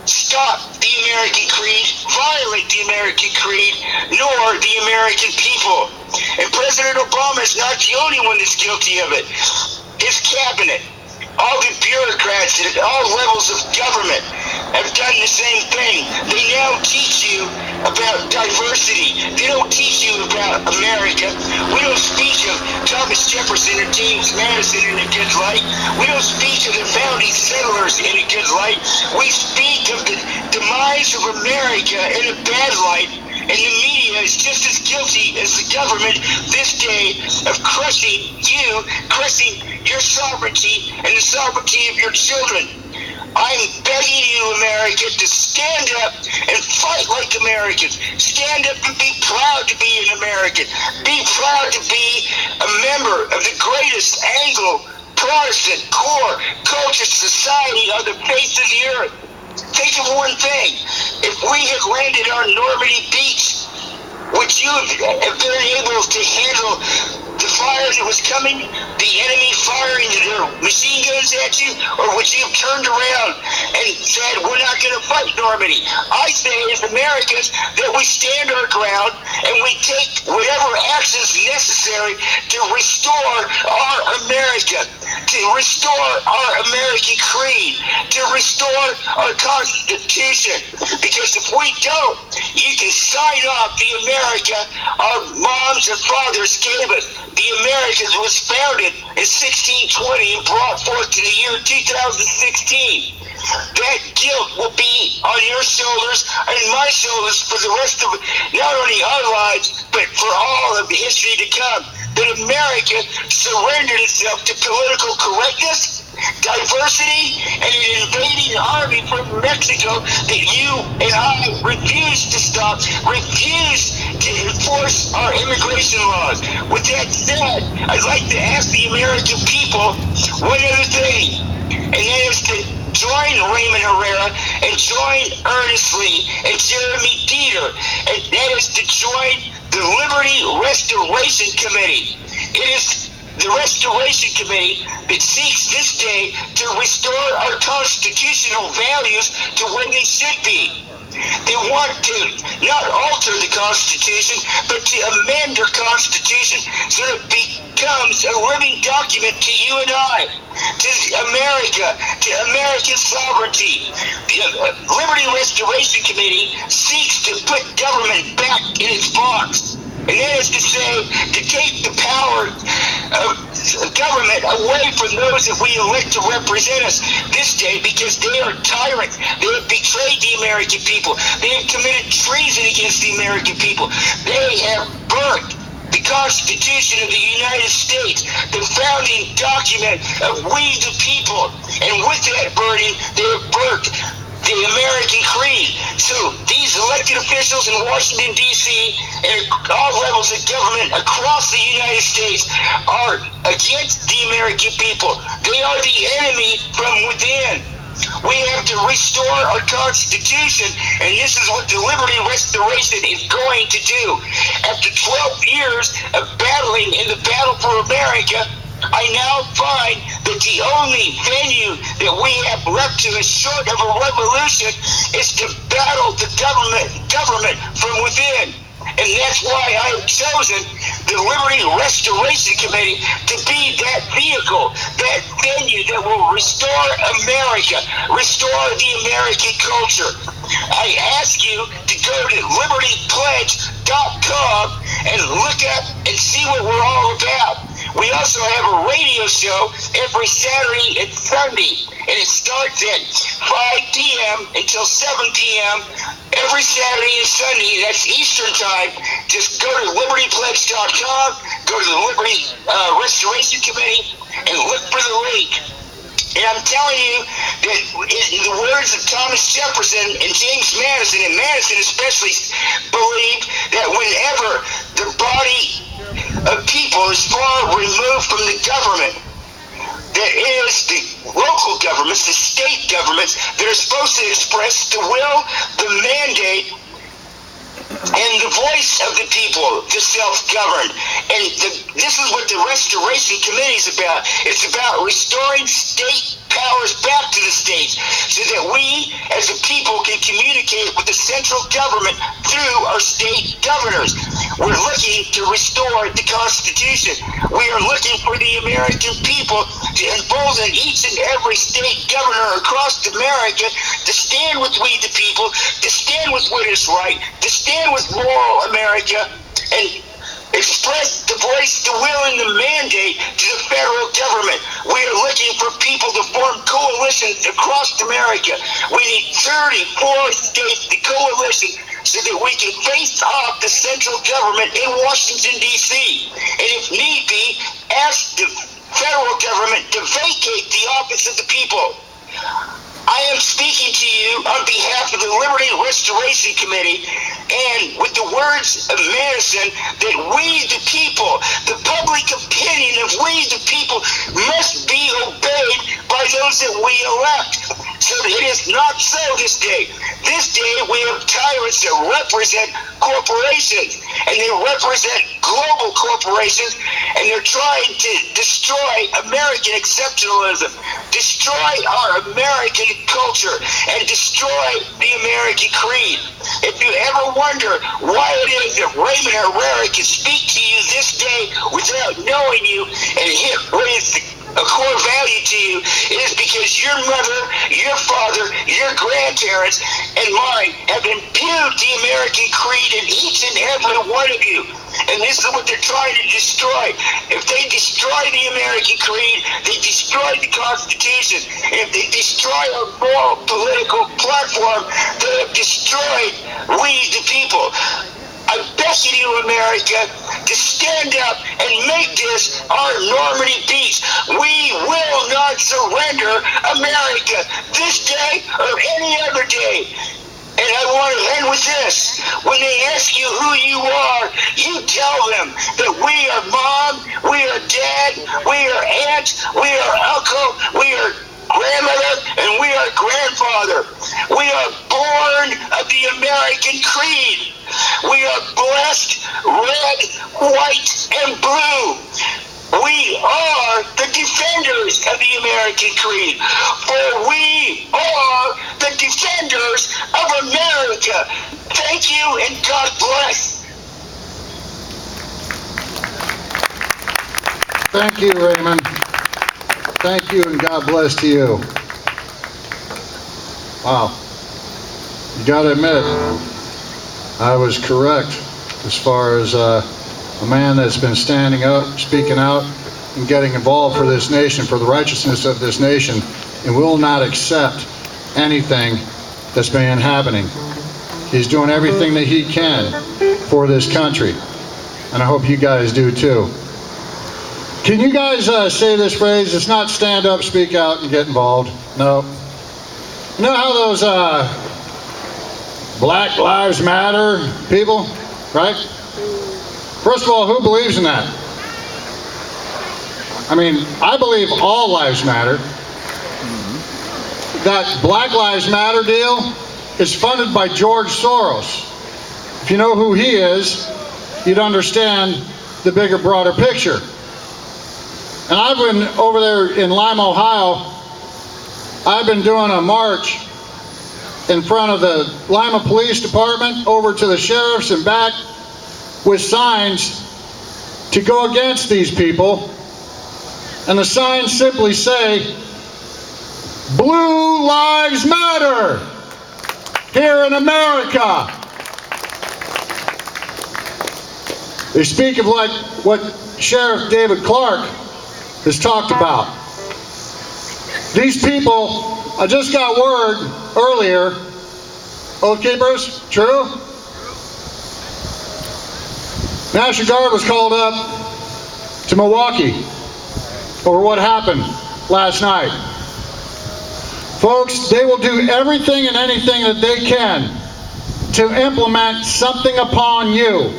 Speaker 9: stop the American creed, violate the American creed, nor the American people. And President Obama is not the only one that's guilty of it. His cabinet, all the bureaucrats at all levels of government have done the same thing. They now teach you about diversity. They don't teach you about America. We don't speak of Thomas Jefferson or James Madison in a good light. We don't speak of the founding settlers in a good light. We speak of the demise of America in a bad light. And the media is just as guilty as the government this day of crushing you, crushing your sovereignty and the sovereignty of your children. I'm begging you, America, to stand up and fight like Americans. Stand up and be proud to be an American. Be proud to be a member of the greatest Anglo-Protestant core culture society on the face of the earth. Think of one thing. If we had landed on Normandy Beach, would you have been able to handle the fire that was coming, the enemy firing their machine guns at you, or would you have turned around and said, we're not going to fight Normandy? I say as Americans that we stand our ground and we take whatever actions necessary to restore our America, to restore our American creed, to restore our Constitution. Because if we don't, you can sign off the America our moms and fathers gave us. The America that was founded in 1620 and brought forth to the year 2016. That guilt will be on your shoulders and my shoulders for the rest of not only our lives, but for all of the history to come. That America surrendered itself to political correctness, diversity, and an invading army from Mexico that you and I refuse to stop, refuse to enforce our immigration laws. With that said, I'd like to ask the American people one other thing, and that is to join Raymond Herrera and join Ernest Lee and Jeremy Dieter, and that is to join the Liberty Restoration Committee. It is the Restoration Committee that seeks this day to restore our constitutional values to where they should be. They want to not alter the Constitution, but to amend our Constitution so that it becomes a living document to you and I, to America, to American sovereignty. The Liberty Restoration Committee seeks to put government back in its box. And that is to say, to take the power of government away from those that we elect to represent us this day, because they are tyrants. They have betrayed the American people. They have committed treason against the American people. They have burnt the Constitution of the United States, the founding document of we the people. And with that burning, they have burnt the American creed. So these elected officials in Washington, D.C., and all levels of government across the United States are against the American people. They are the enemy from within. We have to restore our Constitution, and this is what the Liberty Restoration is going to do. After 12 years of battling in the battle for America, I now find that the only venue that we have left to us short of a revolution is to battle the government from within. And that's why I have chosen the Liberty Restoration Committee to be that vehicle, that venue that will restore America, restore the American culture. I ask you to go to libertypledge.com and look up and see what we're all about. We also have a radio show every Saturday and Sunday, and it starts at 5 p.m. until 7 p.m. every Saturday and Sunday. That's Eastern Time. Just go to libertypledge.com, go to the Liberty Restoration Committee, and look for the link. And I'm telling you that in the words of Thomas Jefferson and James Madison, and Madison especially, believed that whenever the body of people is far removed from the government, that is the local governments, the state governments, that are supposed to express the will, the mandate, and the voice of the people, the self-governed. And this is what the Restoration Committee is about. It's about restoring state powers back to the states so that we as a people can communicate with the central government through our state governors. We're looking to restore the Constitution. We are looking for the American people to embolden each and every state governor across America to stand with we the people, to stand with what is right, to stand with moral America, and express the voice, the will, and the mandate to the federal government. We are looking for people to form coalitions across America. We need 34 states to coalition so that we can face off the central government in Washington, D.C. And if need be, ask the federal government to vacate the office of the people. I am speaking to you on behalf of the Liberty Restoration Committee, and with the words of Madison, that we the people, the public opinion of we the people, must be obeyed by those that we elect. So it is not so this day. This day we have tyrants that represent corporations, and they represent global corporations, and they're trying to destroy American exceptionalism, destroy our American culture, and destroy the American creed. If you ever wonder why it is that Raymond Herrera can speak to you this day without knowing you and hit raise a core value to you, it is because your mother, your father, your grandparents, and mine have imbued the American creed in each and every one of you. And this is what they're trying to destroy. If they destroy the American creed, they destroy the Constitution. If they destroy our moral political platform, they have destroyed we the people. I beckon you, America, to stand up and make this our Normandy beach. We will not surrender America this day or any other day. And I want to end with this. When they ask you who you are, you tell them that we are mom, we are dad, we are aunt, we are uncle, we are grandmother, and we are grandfather. We are born of the American creed. We are blessed, red, white, and blue. We are the defenders of the American creed, for we are the defenders of America. Thank you, and God bless.
Speaker 3: Thank you, Raymond. Thank you, and God bless to you. Wow. You got to admit, I was correct as far as a man that's been standing up, speaking out, and getting involved for this nation, for the righteousness of this nation, and will not accept anything that's been happening. He's doing everything that he can for this country, and I hope you guys do too. Can you guys say this phrase? It's not stand up, speak out, and get involved. No. You know how those Black Lives Matter people, right? First of all, who believes in that? I mean, I believe all lives matter. That Black Lives Matter deal is funded by George Soros. If you know who he is, you'd understand the bigger, broader picture. And I've been over there in Lime, Ohio, I've been doing a march in front of the Lima Police Department over to the sheriff's and back with signs to go against these people. And the signs simply say, Blue Lives Matter here in America. They speak of like what Sheriff David Clark has talked about. These people, I just got word earlier, Oath Keepers, true? National Guard was called up to Milwaukee over what happened last night. Folks, they will do everything and anything that they can to implement something upon you.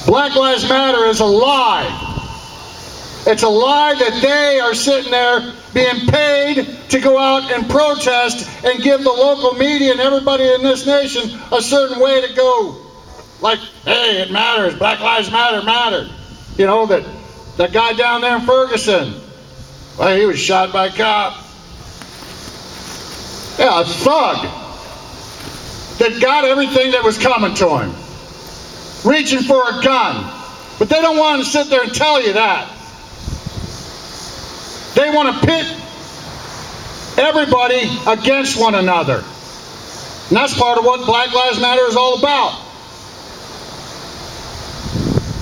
Speaker 3: Black Lives Matter is a lie. It's a lie that they are sitting there being paid to go out and protest and give the local media and everybody in this nation a certain way to go. Like, hey, it matters. Black Lives Matter. You know, that guy down there in Ferguson, well, he was shot by a cop. Yeah, a thug that got everything that was coming to him, reaching for a gun. But they don't want to sit there and tell you that. They want to pit everybody against one another. And that's part of what Black Lives Matter is all about.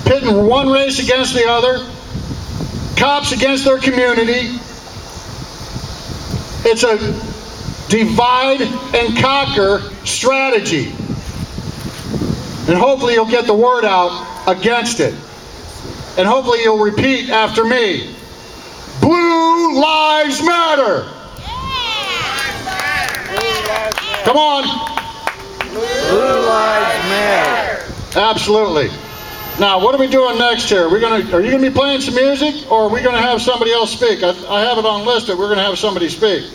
Speaker 3: Pitting one race against the other, cops against their community. It's a divide and conquer strategy. And hopefully you'll get the word out against it. And hopefully you'll repeat after me. Blue Lives Matter! Come on!
Speaker 1: Blue Lives Matter.
Speaker 3: Absolutely. Now, what are we doing next here? Are you going to be playing some music, or are we going to have somebody else speak? I have it on list that we're going to have somebody speak.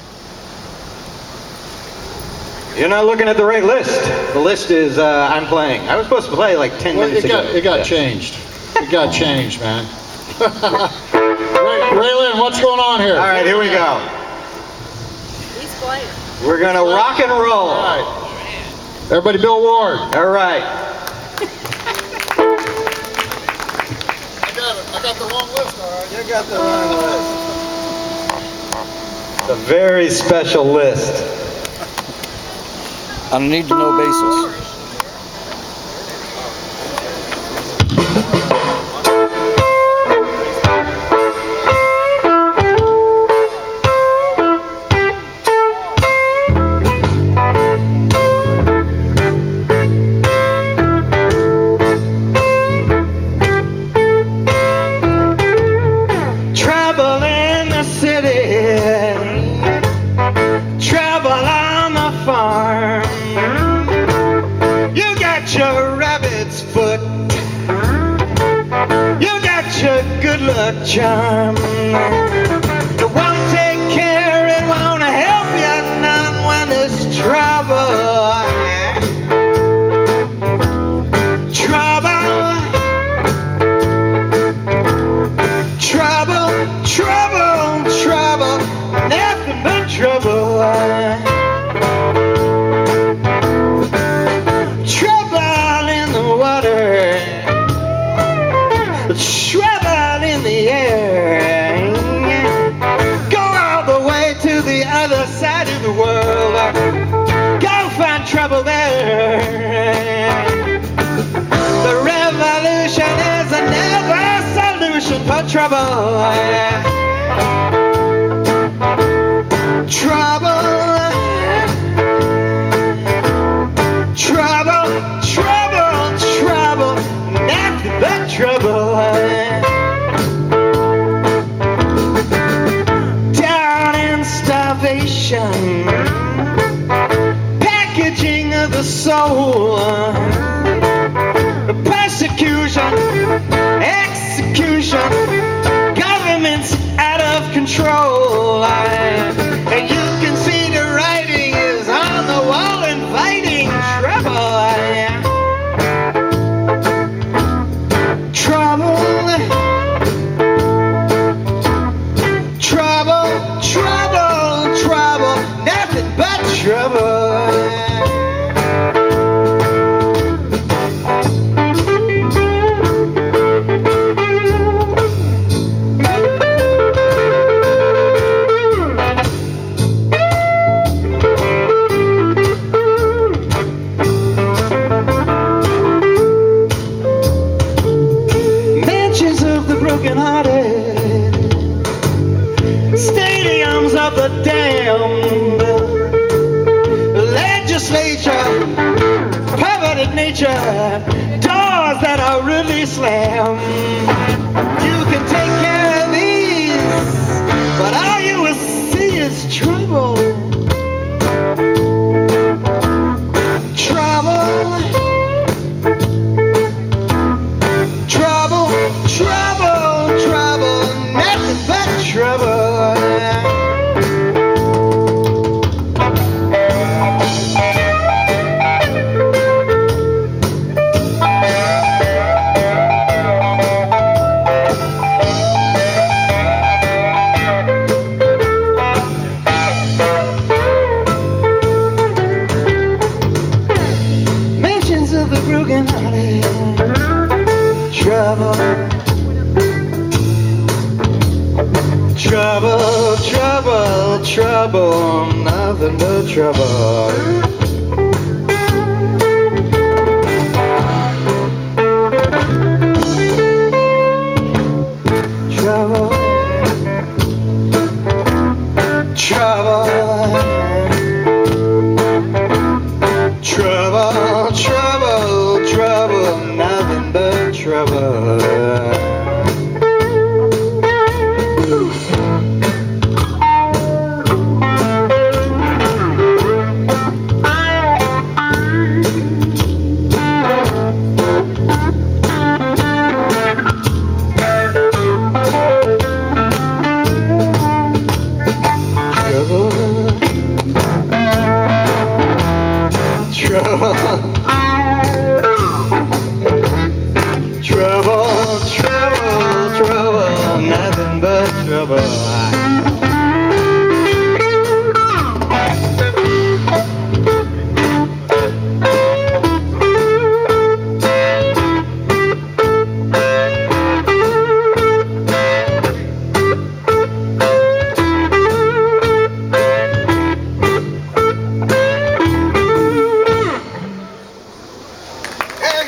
Speaker 1: You're not looking at the right list. The list is I'm playing. I was supposed to play like 10 minutes ago.
Speaker 3: It got changed. It got changed, man. Raylan, what's going on here?
Speaker 1: All right, here we go.
Speaker 6: He's playing.
Speaker 1: We're going to rock and roll.
Speaker 3: All right. Everybody, Bill Ward.
Speaker 1: All right.
Speaker 3: I got the wrong list, all right.
Speaker 1: You got the wrong list. It's a very special list.
Speaker 2: On a need-to-know basis.
Speaker 1: Trouble in the city, trouble on the farm. You got your rabbit's foot, you got your good luck charm. It won't take care, it won't help you none when there's trouble. Trouble, nothing but trouble. Trouble in the water, trouble in the air. Go all the way to the other side of the world. Go find trouble there. The revolution is another solution for trouble. Trouble, nothing but trouble. Down in starvation, packaging of the soul, persecution, execution, government's out of control. And you can see the writing is on the wall inviting trouble. Trouble, nothing but trouble. Broken-hearted, stadiums of the damned, legislature, perverted nature, doors that are really slammed. You can take care of these, but all you will see is trouble. Trouble, nothing but trouble. Mansions of the broken-hearted, trouble. Trouble, nothing but trouble. Trouble, nothing but trouble.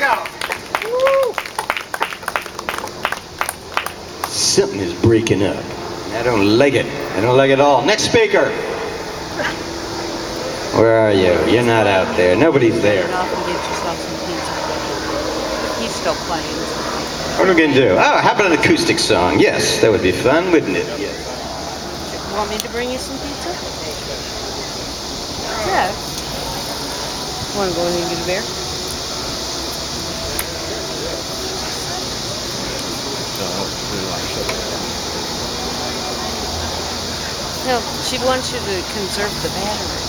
Speaker 4: go.
Speaker 1: Something is breaking up. I don't like it. I don't like it at all. Next speaker. Where are you? You're not out there. Nobody's there.
Speaker 6: He's still playing.
Speaker 1: What are we going to do? Oh, how about an acoustic song? Yes, that would be fun, wouldn't it? Yes.
Speaker 6: You want me to bring you some pizza? Yeah. Want to go in and get a beer? No, she wants you to conserve the battery.